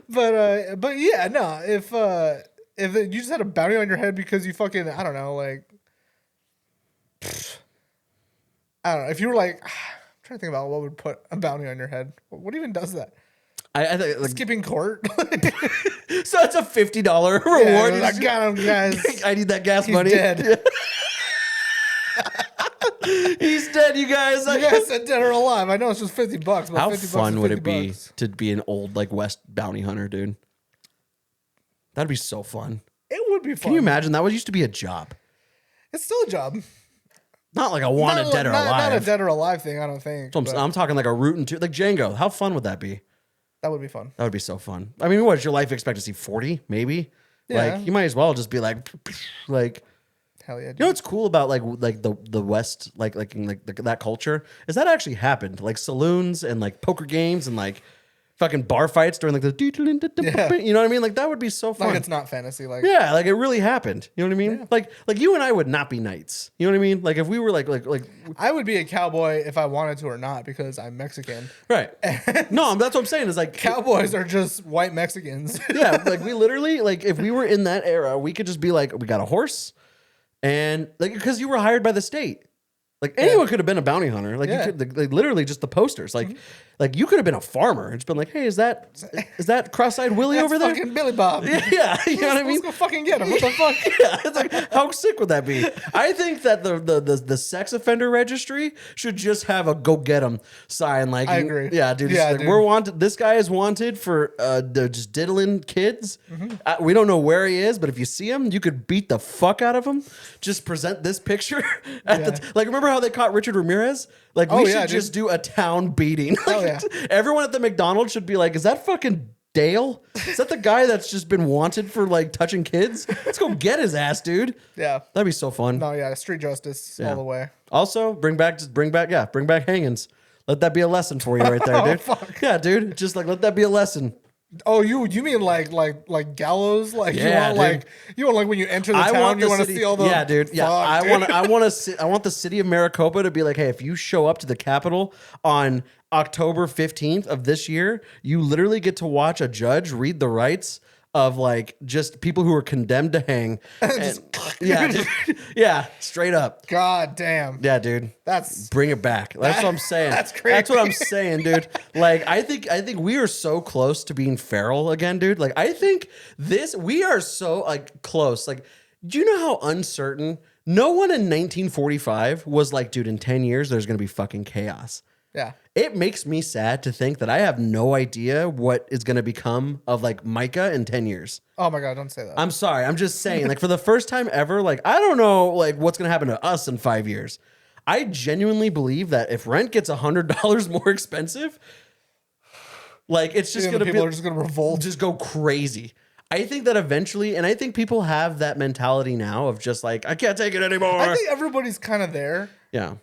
But yeah, no. If you just had a bounty on your head because you fucking I don't know like. I don't know. If you were like, I'm trying to think about what would put a bounty on your head. What even does that? I think like, Skipping court. so it's a $50 reward. Yeah, I got him, guys. I need that gas He's money. dead. He's dead, you guys. You guys said dead or alive. I know it's just $50, but How 50 bucks fun is would 50 it be bucks. to be an old like West bounty hunter, dude? That'd be so fun. It would be fun. Can you imagine? That used to be a job, It's still a job. not like a wanted dead or not a alive. dead or alive thing, I don't think. So but I'm talking like a root and two, like Django. How fun would that be? that would be fun. That would be so fun. I mean, what is your life expectancy? 40, maybe. Yeah. Like you might as well just be like. Hell yeah. You know what's cool about like the West like that culture is that actually happened, like saloons and like poker games and like fucking bar fights during like the you know what I mean, like that would be so fun. Like it's not fantasy. Like Yeah, like it really happened. You know what I mean? Like you and I would not be knights. You know what I mean? Like if we were like I would be a cowboy if I wanted to or not because I'm Mexican. right. No, that's what I'm saying is like Cowboys are just white Mexicans. yeah, like we literally like if we were in that era, we could just be like we got a horse and like because you were hired by the state. Like anyone could have been a bounty hunter. Like Yeah. you could like, literally just the posters. Like you could have been a farmer and just been like, hey, is that cross-eyed Willie That's over there? fucking Billy Bob. Yeah, you know what I mean? Let's go fucking get him. What the fuck? Yeah, it's like how sick would that be? I think that the sex offender registry should just have a go get 'em sign. Like I agree. Yeah, dude. Yeah, Like, dude. we're wanted. This guy is wanted for just diddling kids. Mm-hmm. We don't know where he is, but if you see him, you could beat the fuck out of him. Just present this picture at the like. Remember how they caught Richard Ramirez? Like we Oh, should yeah, dude. just do a town beating. Oh, Like, yeah. everyone at the McDonald's should be like, is that fucking Dale? Is that the guy that's just been wanted for like touching kids? Let's go get his ass, dude. Yeah. That'd be so fun. No, yeah. Street justice all the way. Also, bring back hangings. Let that be a lesson for you right there, dude. fuck. Yeah, dude. Just like let that be a lesson. Oh, you mean like gallows? Like Yeah, you want like when you enter the town, you want to see all the yeah, dude. Yeah, Fuck, I want the city of Maricopa to be like, hey, if you show up to the Capitol on October 15th of this year, you literally get to watch a judge read the rights of like just people who are condemned to hang. And- yeah, dude. Yeah, straight up. God damn. Yeah, dude. That's Bring it back. That's what I'm saying. That's That's what I'm crazy. saying, dude. Like, I think we are so close to being feral again, dude. Like, I think we are so like close. Like, do you know how uncertain? No one in 1945 was like, dude, in 10 years there's gonna be fucking chaos. yeah. It makes me sad to think that I have no idea what is gonna become of like Micah in 10 years. Oh my god, don't say that. I'm sorry. I'm just saying, like, for the first time ever, like, I don't know, like, what's going to happen to us in 5 years. I genuinely believe that if rent gets $100 more expensive, like, it's just You going know, to the people are just gonna revolt. just go crazy. I think that eventually, and I think people have that mentality now of just like, I can't take it anymore. I think everybody's kind of there. Yeah.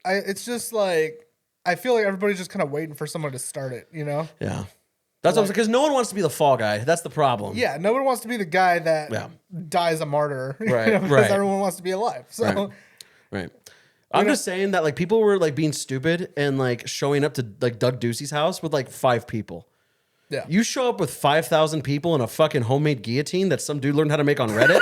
It's just like I feel like everybody's just kind of waiting for someone to start it. You know? Yeah. That's what I'm saying, because no one wants to be the fall guy. That's the problem. Yeah. Nobody wants to be the guy that Yeah. dies a martyr. Right, Because right. everyone wants to be alive. So. Right. Right. I'm just saying that like people were like being stupid and like showing up to like Doug Ducey's house with like 5 people. Yeah. You show up with 5,000 people in a fucking homemade guillotine that some dude learned how to make on Reddit.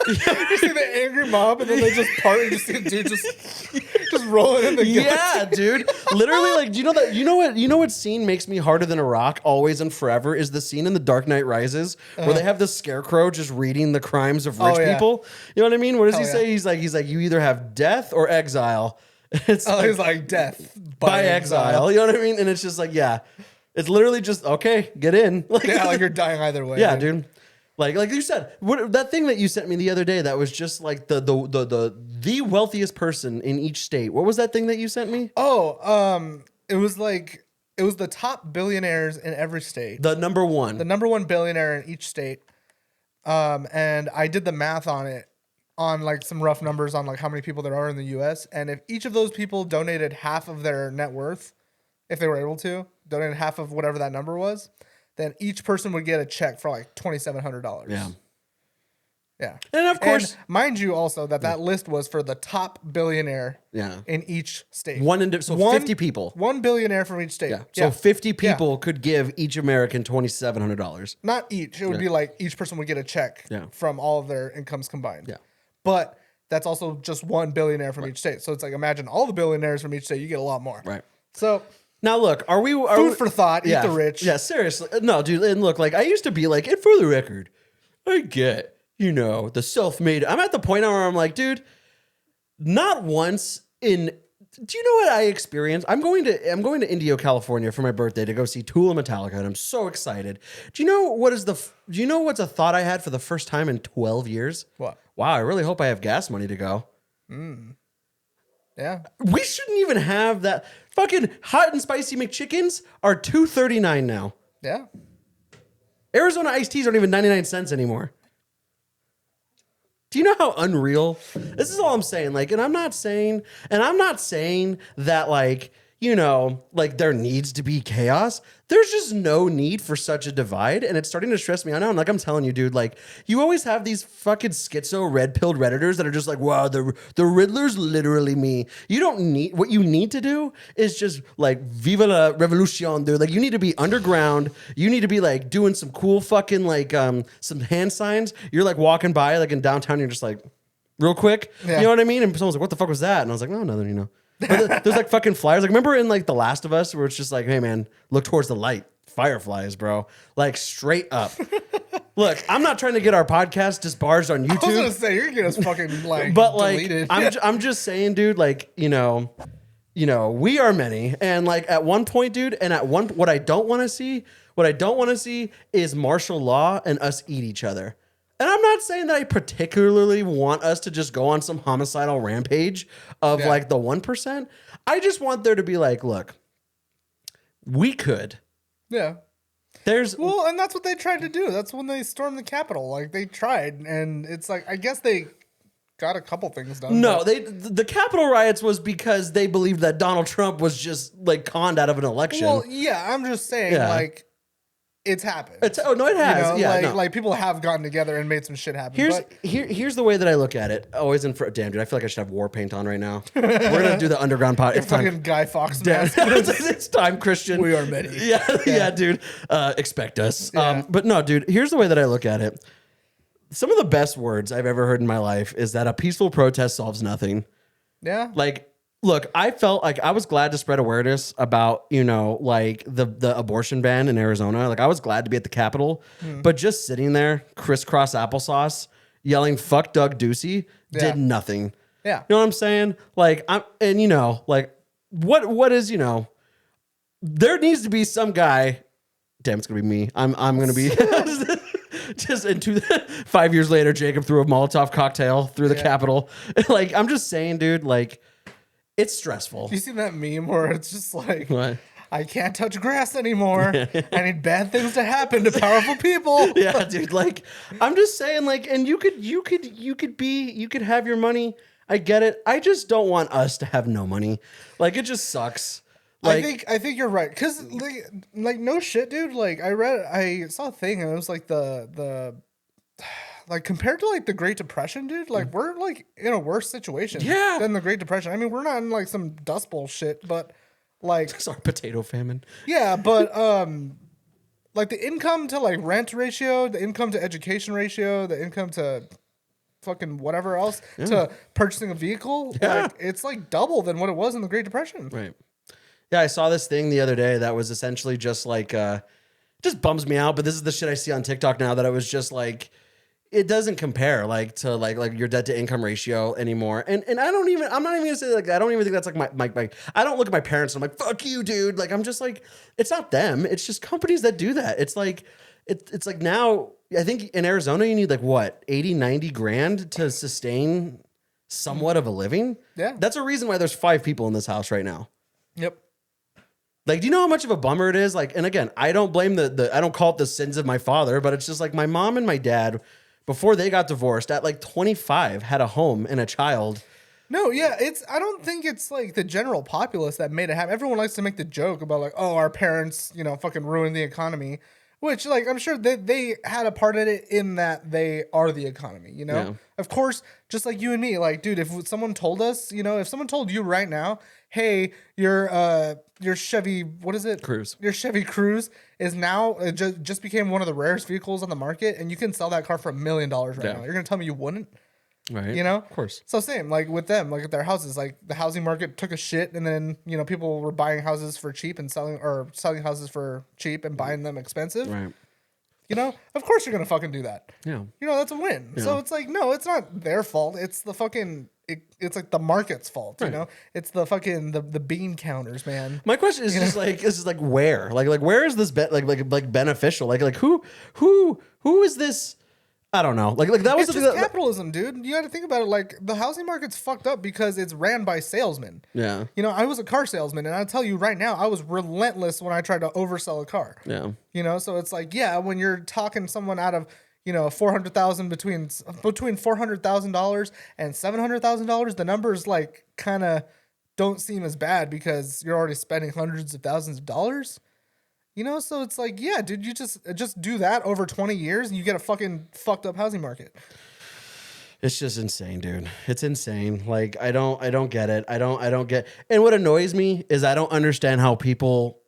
You see the angry mob, and then they just part, and you see a dude just rolling in the Yeah, dude. Literally, like, do you know that? You know what scene makes me harder than a rock always and forever is the scene in The Dark Knight Rises where they have the Scarecrow just reading the crimes of rich people. You know what I mean? What does he say? He's like, you either have death or exile. It's he's like death by exile. You know what I mean? And it's just like, yeah, it's literally just okay, get in. Like, Yeah, like you're dying either way. yeah, dude. Like you said, that thing that you sent me the other day that was just like the wealthiest person in each state. What was that thing that you sent me? It was the top billionaires in every state. The number one. The number one billionaire in each state. And I did the math on it, on like some rough numbers on like how many people there are in the US. And if each of those people donated half of their net worth, if they were able to, donated half of whatever that number was, then each person would get a check for like $2,700. Yeah. Yeah. And of course, mind you also that list was for the top billionaire in each state. 50 people. One billionaire from each state. Yeah. So 50 people could give each American $2,700. Not each. It would be like each person would get a check from all of their incomes combined. Yeah. But that's also just one billionaire from each state. So it's like, imagine all the billionaires from each state, you get a lot more. Right. So now look, are we food for thought, eat the rich. Yeah, seriously. No, dude, and look, like I used to be like, and for the record, I get, the self-made. I'm at the point now where I'm like, dude, not once in do you know what I experienced? I'm going to Indio, California for my birthday to go see Tool and Metallica, and I'm so excited. Do you know what's a thought I had for the first time in 12 years? What? Wow, I really hope I have gas money to go. Yeah. We shouldn't even have that. Fucking hot and spicy McChickens are $2.39 now. Yeah. Arizona iced teas aren't even 99 cents anymore. Do you know how unreal? This is all I'm saying. Like, and I'm not saying that like, like there needs to be chaos. There's just no need for such a divide. And it's starting to stress me out now. And like I'm telling you, dude, like you always have these fucking schizo red-pilled Redditors that are just like, wow, the Riddler's literally me. You don't need, what you need to do is just like Viva la Revolution, dude. Like you need to be underground. You need to be like doing some cool fucking like some hand signs. You're like walking by like in downtown. You're just like real quick. Yeah. You know what I mean? And someone's like, what the fuck was that? And I was like, no, nothing, There's like fucking flyers. Like remember in like The Last of Us where it's just like, hey man, look towards the light. Fireflies, bro. Like straight up. Look, I'm not trying to get our podcast disbarred on YouTube. I was gonna say you're gonna get us fucking like but like deleted. I'm just saying, dude, like, we are many. And like at one point, dude, and what I don't want to see is martial law and us eat each other. And I'm not saying that I particularly want us to just go on some homicidal rampage of like the 1%. I just want there to be like, look, we could. Yeah. Well, and that's what they tried to do. That's when they stormed the Capitol. Like they tried, and it's like I guess they got a couple things done. No, the Capitol riots was because they believed that Donald Trump was just like conned out of an election. Well, yeah, I'm just saying like it's happened. It has. Like people have gotten together and made some shit happen. Here's the way that I look at it. Always damn, dude, I feel like I should have war paint on right now. We're gonna do the underground pod. It's fucking time. Guy Fawkes Damn, mask. it's time, Christian. We are many. Yeah, dude. Expect us. Yeah. But no, dude. Here's the way that I look at it. Some of the best words I've ever heard in my life is that a peaceful protest solves nothing. Yeah. Like, look, I felt like I was glad to spread awareness about, like the abortion ban in Arizona. Like I was glad to be at the Capitol, but just sitting there, crisscross applesauce, yelling "fuck Doug Ducey" did nothing. Yeah. You know what I'm saying? Like what is, there needs to be some guy. Damn, it's gonna be me. I'm gonna be just into 5 years later, Jacob threw a Molotov cocktail through the Capitol. Like, I'm just saying, dude, like, it's stressful. You seen that meme where it's just like, What? I can't touch grass anymore. I need bad things to happen to powerful people. Yeah, dude. Like, I'm just saying, like, and you could have your money. I get it. I just don't want us to have no money. Like, it just sucks. Like, I think you're right. Cause like no shit, dude. Like I saw a thing and it was like the like compared to like the Great Depression, dude, like we're like in a worse situation than the Great Depression. I mean, we're not in like some dust bowl shit, but like sorry, potato famine. Yeah, but like the income to like rent ratio, the income to education ratio, the income to fucking whatever else to purchasing a vehicle. Yeah. Like, it's like double than what it was in the Great Depression. Right. Yeah, I saw this thing the other day that was essentially just like, just bums me out. But this is the shit I see on TikTok now that it was just like, it doesn't compare like to like your debt to income ratio anymore. And I'm not even gonna say like, I don't even think that's like my I don't look at my parents and I'm like, fuck you, dude. Like, I'm just like, it's not them. It's just companies that do that. It's like, it's like now, I think in Arizona, you need like what, 80, 90 grand to sustain somewhat of a living. Yeah. That's a reason why there's 5 people in this house right now. Yep. Like, do you know how much of a bummer it is? Like, and again, I don't blame I don't call it the sins of my father, but it's just like my mom and my dad, before they got divorced at like 25, had a home and a child. No, yeah, I don't think it's like the general populace that made it happen. Everyone likes to make the joke about like, oh, our parents, fucking ruined the economy, which like I'm sure they had a part in it in that they are the economy, Yeah. Of course, just like you and me, like, dude, if someone told us, if someone told you right now, hey, your Chevy, what is it? Cruze. Your Chevy Cruze is now it just became one of the rarest vehicles on the market, and you can sell that car for $1 million right Yeah. now. You're gonna tell me you wouldn't? Right. Of course. So same, like with them, like at their houses, like the housing market took a shit, and then people were buying houses for cheap and selling houses for cheap and buying them expensive. Right. Of course you're gonna fucking do that. Yeah. That's a win. So it's like, no, it's not their fault. It's the fucking it's like the market's fault. Right. It's the fucking the bean counters, man. My question is just like, this is like where? Like where is this like beneficial? Like who is this? I don't know. Like that was It's the just thing that, capitalism, dude. You got to think about it. Like the housing market's fucked up because it's ran by salesmen. yeah. I was a car salesman, and I'll tell you right now, I was relentless when I tried to oversell a car. Yeah. So it's like, yeah, when you're talking someone out of, $400,000 between $400,000 and $700,000, the numbers like kind of don't seem as bad because you're already spending hundreds of thousands of dollars. So it's like, yeah, dude, you just do that over 20 years and you get a fucking fucked up housing market. It's just insane, dude. It's insane. Like I don't get it. I don't get. And what annoys me is I don't understand how people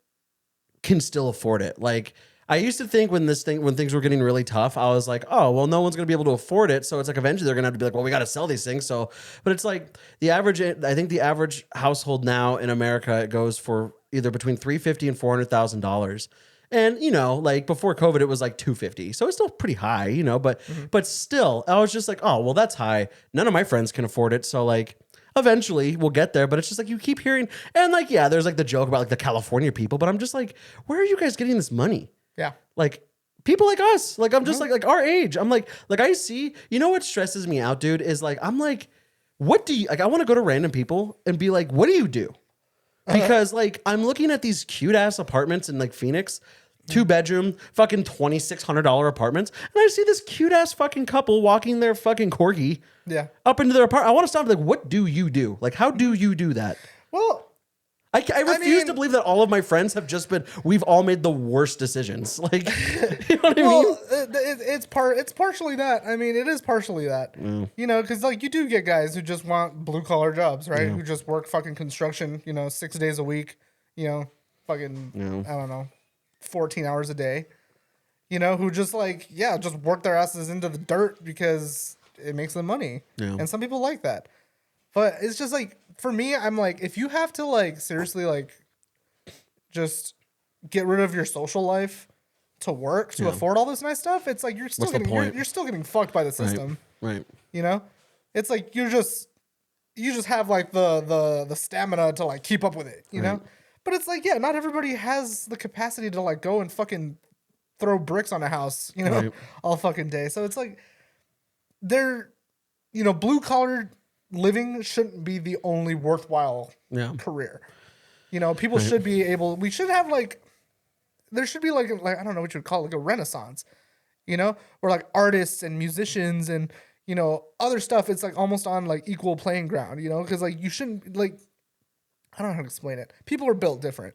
can still afford it. Like I used to think when things were getting really tough, I was like, oh, well, no one's going to be able to afford it. So it's like eventually they're going to have to be like, well, we got to sell these things. So, but it's like I think the average household now in America, it goes for either between $350,000 and $400,000. And, like before COVID, it was like $250,000. So it's still pretty high, but still, I was just like, oh, well, that's high. None of my friends can afford it. So like, eventually we'll get there, but it's just like you keep hearing, and like, yeah, there's like the joke about like the California people, but I'm just like, where are you guys getting this money? Yeah. Like people like us, like I'm just like our age. I'm like I see, what stresses me out, dude, is like, I'm like, what do you, like, I want to go to random people and be like, what do you do? Because like, I'm looking at these cute ass apartments in like Phoenix, 2-bedroom, fucking $2,600 apartments. And I see this cute ass fucking couple walking their fucking corgi up into their apartment. I want to stop and be like, what do you do? Like, how do you do that? Well, I refuse to believe that all of my friends have just we've all made the worst decisions. Like, you know what I mean? It's partially that. I mean, it is partially that. Because like you do get guys who just want blue collar jobs, right? Who just work fucking construction, 6 days a week, fucking, I don't know, 14 hours a day, who just like, just work their asses into the dirt because it makes them money. Yeah. And some people like that. But it's just like, for me, I'm like, if you have to like seriously like just get rid of your social life to work to afford all this nice stuff, it's like you're still you're still getting fucked by the system. Right. It's like you just have like the stamina to like keep up with it, you know? But it's like, not everybody has the capacity to like go and fucking throw bricks on a house, all fucking day. So it's like they're blue collar living shouldn't be the only worthwhile career. People should be able, we should have like, there should be like I don't know what you would call it, like a renaissance, where like artists and musicians and, other stuff, it's like almost on like equal playing ground, because like you shouldn't like, I don't know how to explain it. People are built different,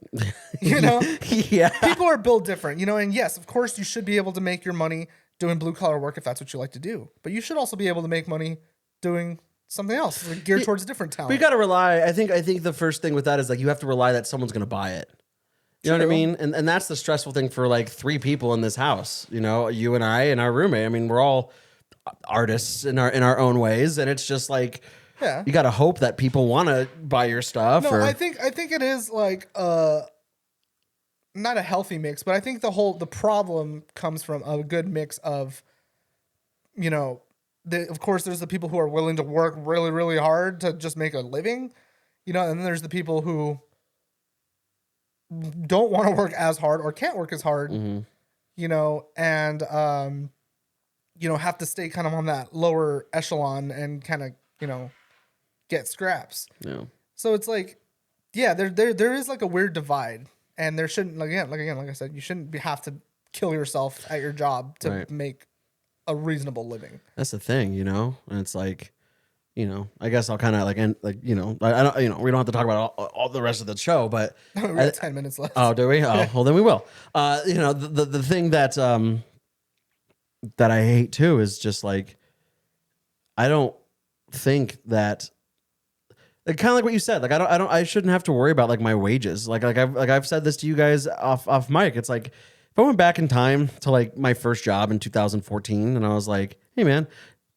Yeah. People are built different, and yes, of course you should be able to make your money doing blue collar work if that's what you like to do, but you should also be able to make money doing something else like geared towards a different talent. We got to rely. I think the first thing with that is like you have to rely that someone's going to buy it. You know what I mean? And that's the stressful thing for like 3 people in this house. You and I and our roommate. I mean, we're all artists in our own ways, and it's just like Yeah. you got to hope that people want to buy your stuff. No, or I think it is like not a healthy mix, but I think the problem comes from a good mix of, you know, of course there's the people who are willing to work really, really hard to just make a living, you know, and then there's the people who don't want to work as hard or can't work as hard, you know, and you know, have to stay kind of on that lower echelon and kind of, you know, get scraps. Yeah. So it's like, yeah, there is like a weird divide, and there shouldn't like I said, you shouldn't have to kill yourself at your job to Right. make a reasonable living. That's the thing, you know, and it's like, you know, I guess I'll kind of like end like, you know, I don't, you know, we don't have to talk about all the rest of the show, but We got 10 minutes left. oh, do we? Oh, well then we will. You know, the thing that that I hate too is just like, I don't think that. Like, kind of like what you said. Like I shouldn't have to worry about like my wages. Like I've said this to you guys off mic. It's like if I went back in time to like my first job in 2014 and I was like, hey man,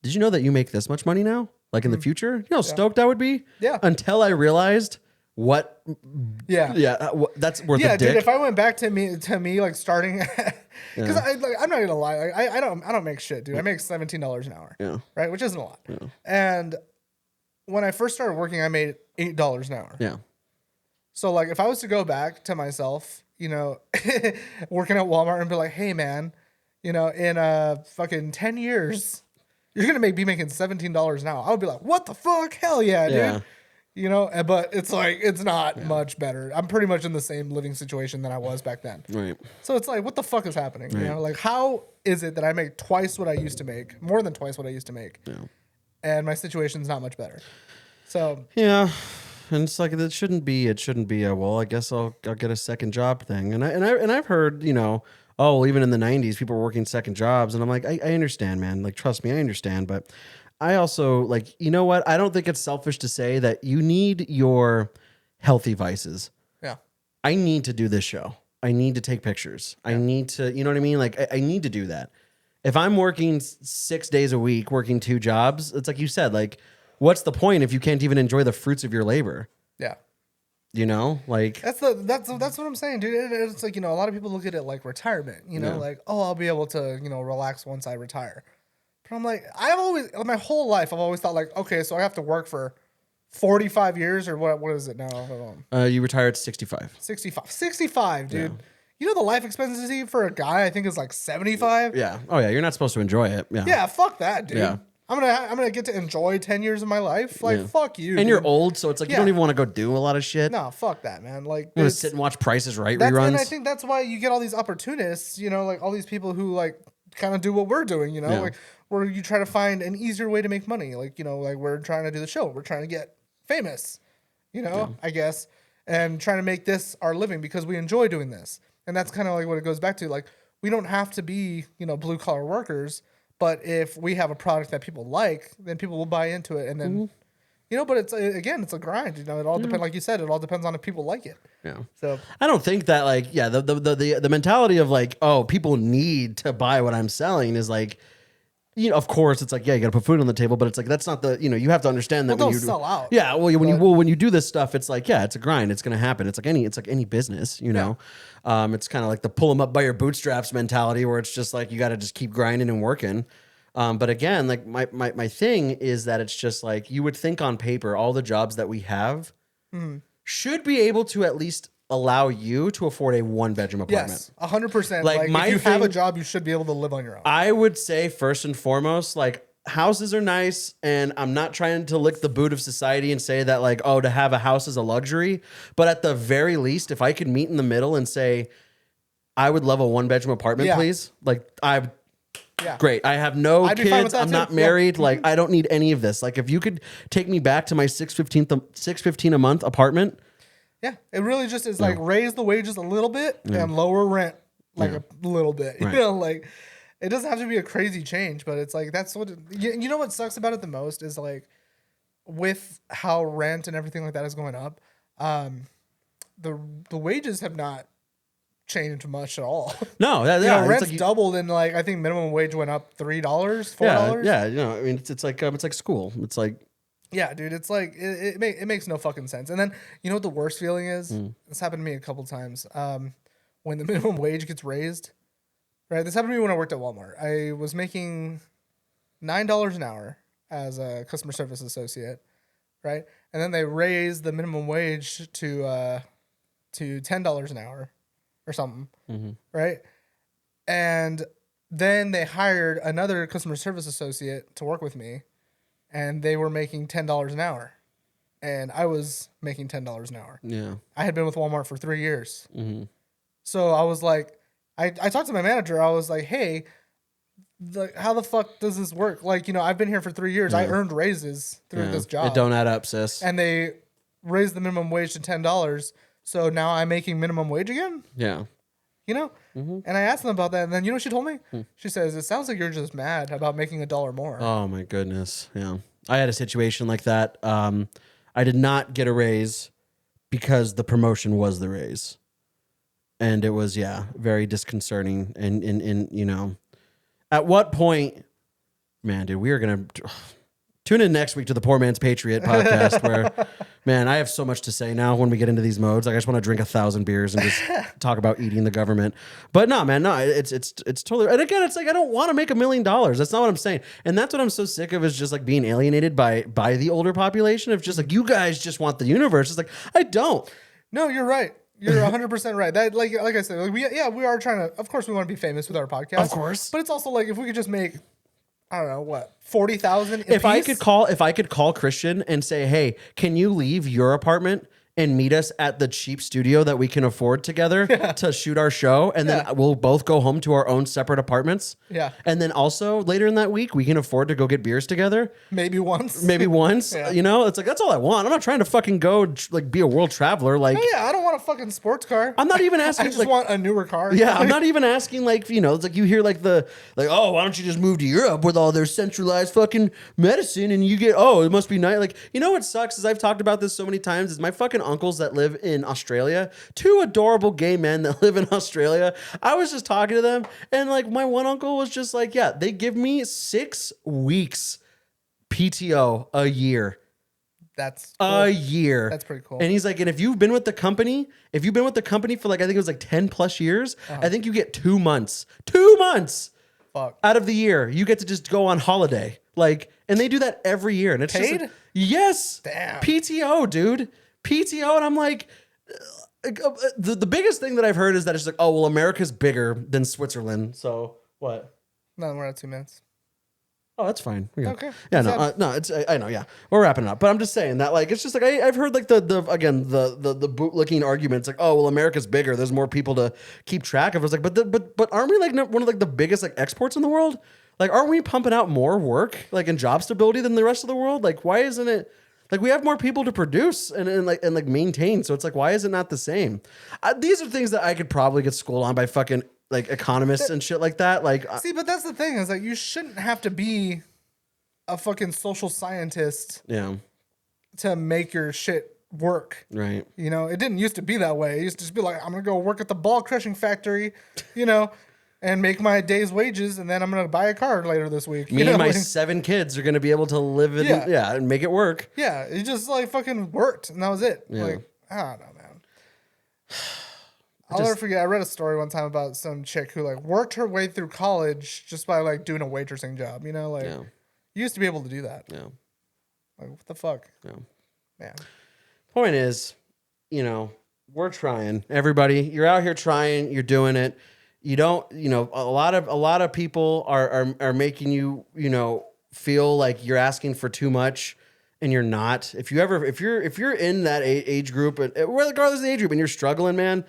did you know that you make this much money now? Like in the future, you know how stoked I would be. Yeah. Until I realized what. Yeah. Yeah. That's worth Yeah, a dick. dude. If I went back to me like starting, because I'm not gonna lie, like, I don't make shit, dude. I make $17 an hour, Yeah. right, which isn't a lot. And when I first started working, I made $8 an hour. Yeah. So like, if I was to go back to myself, you know, working at Walmart and be like, hey man, you know, in fucking 10 years, you're gonna be making $17 an hour. I would be like, what the fuck? Hell yeah, Yeah. dude. You know, but it's like, it's not much better. I'm pretty much in the same living situation that I was back then. Right. So it's like, what the fuck is happening? You know, like, how is it that I make twice what I used to make, more than twice what I used to make, and my situation's not much better? So Yeah. And it's like it shouldn't be a well, I guess I'll get a second job thing. And I've heard, you know, oh, well, even in the 90s people were working second jobs, and I'm like, I understand, man. Like, trust me, I understand, but I also like, you know what? I don't think it's selfish to say that you need your healthy vices. yeah, I need to do this show. I need to take pictures. I need to, you know what I mean? Like I need to do that. If I'm working 6 days a week, working 2 jobs, it's like you said, like, what's the point if you can't even enjoy the fruits of your labor? yeah. You know, like That's what I'm saying, dude. It's like, you know, a lot of people look at it like retirement, you know, like, oh, I'll be able to, you know, relax once I retire. But I'm like, my whole life, I've always thought like, okay, so I have to work for 45 years or what is it now? Hold on. you retired at 65. 65, dude. You know, the life expectancy for a guy, I think, is like 75. Yeah. Oh yeah. You're not supposed to enjoy it. Yeah. Yeah, fuck that, dude. Yeah. I'm gonna get to enjoy 10 years of my life. Like, fuck you. And dude. you're old, so it's like you Yeah. don't even want to go do a lot of shit. No, fuck that, man. Like, You want to it's- sit and watch Prices Right and reruns. I think that's why you get all these opportunists, you know, like all these people who like kind of do what we're doing, you know, Yeah. like where you try to find an easier way to make money. Like, you know, like we're trying to do the show. We're trying to get famous, you know, I guess, and trying to make this our living because we enjoy doing this. And that's kind of like what it goes back to. Like, we don't have to be, you know, blue collar workers, but if we have a product that people like, then people will buy into it. And then, you know, but it's a grind. You know, it all depends. Like you said, it all depends on if people like it. Yeah. So I don't think that like the mentality of like, oh, people need to buy what I'm selling is like, you know, of course it's like, yeah, you got to put food on the table, but it's like that's not the, you know, you have to understand that Well, when don't you sell out. Yeah, well, when you do this stuff, it's like, yeah, it's a grind. It's gonna happen. It's like any business, you know. It's kind of like the pull them up by your bootstraps mentality, where it's just like you got to just keep grinding and working. But again, like my thing is that it's just like you would think on paper, all the jobs that we have should be able to at least allow you to afford a 1-bedroom apartment. yes, 100%. Like, Like, my if you have a thing- job, you should be able to live on your own. I would say first and foremost, like houses are nice, and I'm not trying to lick the boot of society and say that like, oh, to have a house is a luxury. But at the very least, if I could meet in the middle and say, I would love a 1-bedroom apartment, Yeah. please. Like Yeah. great. I have no I'd be fine with kids. that I'm too. not Yeah. married. Like I don't need any of this. Like if you could take me back to my $615 a month apartment. Yeah, it really just is like raise the wages a little bit and lower rent like a little bit. Right. You know, like it doesn't have to be a crazy change, but it's like that's what you know what sucks about it the most is like with how rent and everything like that is going up, the wages have not changed much at all. No, that, You yeah, know, it's rent's like you- doubled, and like I think minimum wage went up $3, $4. yeah, you know, I mean, it's like school. It's like, Yeah, dude, it's like it makes no fucking sense. And then you know what the worst feeling is? This happened to me a couple times. When the minimum wage gets raised, right? This happened to me when I worked at Walmart. I was making $9 an hour as a customer service associate, right? And then they raised the minimum wage to $10 an hour or something, right? And then they hired another customer service associate to work with me, and they were making $10 an hour, and I was making $10 an hour. yeah, I had been with Walmart for 3 years. So I was like, I talked to my manager. I was like, hey, how the fuck does this work? Like, you know, I've been here for 3 years. I earned raises through this job. It don't add up, sis. And they raised the minimum wage to $10. So now I'm making minimum wage again, Yeah. you know? And I asked them about that. And then you know what she told me? She says, it sounds like you're just mad about making $1 more. Oh my goodness. Yeah. I had a situation like that. I did not get a raise because the promotion was the raise. And it was, yeah, very disconcerting. And you know, at what point, man, dude, we are going to tune in next week to the Poor Man's Patriot podcast where, man, I have so much to say now when we get into these modes. Like, I just want to drink 1,000 beers and just talk about eating the government. But no, man, no, it's totally. And again, it's like, I don't want to make $1 million. That's not what I'm saying. And that's what I'm so sick of, is just like being alienated by the older population. Of just like, you guys just want the universe. It's like, I don't. No, you're right. You're 100% right. That like I said, like we are trying to. Of course, we want to be famous with our podcast. Of course. but it's also like if we could just make, I don't know what, 40,000. If I could call Christian and say, hey, can you leave your apartment and meet us at the cheap studio that we can afford together to shoot our show, and then we'll both go home to our own separate apartments. Yeah. And then also later in that week, we can afford to go get beers together. maybe once, Maybe once. Yeah. You know, it's like, that's all I want. I'm not trying to fucking go like be a world traveler. Like, Oh, yeah, I don't want a fucking sports car. I'm not even I asking. just like, want a newer car. yeah, I'm not even asking, like, you know, it's like you hear like oh, why don't you just move to Europe with all their centralized fucking medicine and you get, oh, it must be nice. Like, you know what sucks is I've talked about this so many times, is my fucking uncles that live in Australia, 2 adorable gay men that live in Australia. I was just talking to them, and like my one uncle was just like, yeah, they give me 6 weeks PTO a year. That's cool. A year. That's pretty cool. And he's like, and if you've been with the company for like, I think it was like 10 plus years, I think you get 2 months. 2 months Fuck. out of the year. You get to just go on holiday. Like, and they do that every year. And it's just Paid? like, yes. Damn. PTO, dude. PTO. And I'm like, the biggest thing that I've heard is that it's like, oh, well, America's bigger than Switzerland. So what? No, we're at 2 minutes. Oh, that's fine. We're good. Okay. Yeah, no, Sad. no, it's I know. Yeah, we're wrapping it up, but I'm just saying that like it's just like I've heard like the bootlicking arguments like, oh well, America's bigger. There's more people to keep track of. It's like, but aren't we like one of like the biggest like exports in the world? Like, aren't we pumping out more work like and job stability than the rest of the world? Like, why isn't it? Like, we have more people to produce and maintain. So it's like, why is it not the same? These are things that I could probably get schooled on by fucking like economists and shit like that. Like, See, but that's the thing is like you shouldn't have to be a fucking social scientist yeah, to make your shit work. right. You know, it didn't used to be that way. It used to just be like, I'm gonna go work at the ball crushing factory, you know, and make my day's wages, and then I'm gonna buy a car later this week. Me you know? and my like, 7 kids are going to be able to live in, Yeah. and make it work. yeah, it just like fucking worked, and that was it. Yeah. Like, I don't know, man. I'll never forget. I read a story one time about some chick who like worked her way through college just by like doing a waitressing job. You know, like Yeah. you used to be able to do that. Yeah. Like, what the fuck? Yeah. Man. Point is, you know, we're trying. Everybody, you're out here trying. You're doing it. You don't, you know, a lot of people are making you, you know, feel like you're asking for too much, and you're not. If you're in that age group, regardless of the age group, and you're struggling, man.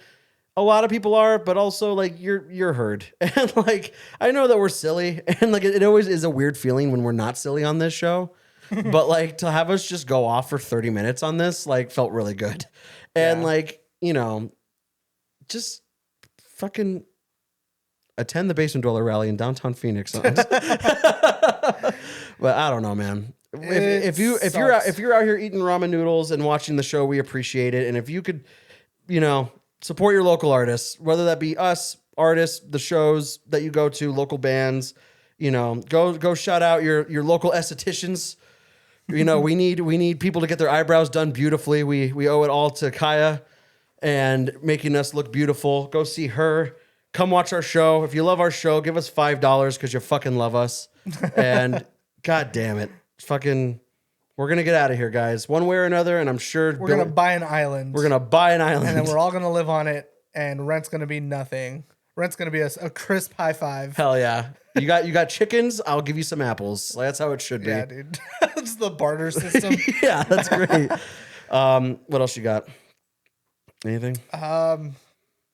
A lot of people are, but also like you're heard. And like, I know that we're silly, and like it always is a weird feeling when we're not silly on this show. But like to have us just go off for 30 minutes on this, like felt really good. And Yeah. like, you know, just fucking attend the Basement Dweller rally in downtown Phoenix. But I don't know, man. If you're out sucks. here eating ramen noodles and watching the show, we appreciate it. And if you could, you know, support your local artists, whether that be us, artists, the shows that you go to, local bands. You know, go shout out your local estheticians. You know, we need people to get their eyebrows done beautifully. We owe it all to Kaya and making us look beautiful. Go see her. Come watch our show. If you love our show, give us $5 because you fucking love us. And God damn it, fucking, we're gonna get out of here, guys, one way or another. And I'm sure We're gonna buy an island. We're gonna buy an island, and then we're all gonna live on it. And rent's gonna be nothing. Rent's gonna be a crisp high five. Hell yeah. You got chickens. I'll give you some apples. Like, that's how it should be. Yeah, dude. It's the barter system. Yeah, that's great. What else you got? Anything?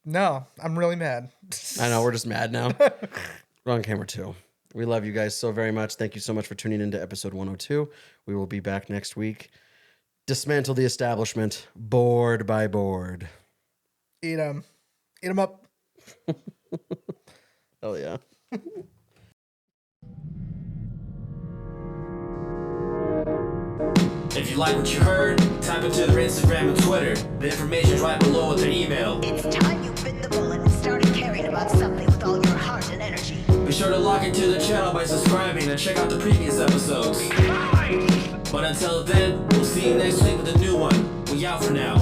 No, I'm really mad. I know, we're just mad now. We're on camera too. We love you guys so very much. Thank you so much for tuning into episode 102. We will be back next week. Dismantle the establishment, board by board. Eat them. Eat them up. Hell yeah. If you like what you heard, type into their Instagram and Twitter. The information's right below with their email. It's time you bit the bullet and started caring about something with all your heart and energy. Be sure to log into the channel by subscribing and check out the previous episodes. But until then, we'll see you next week with a new one. We out for now.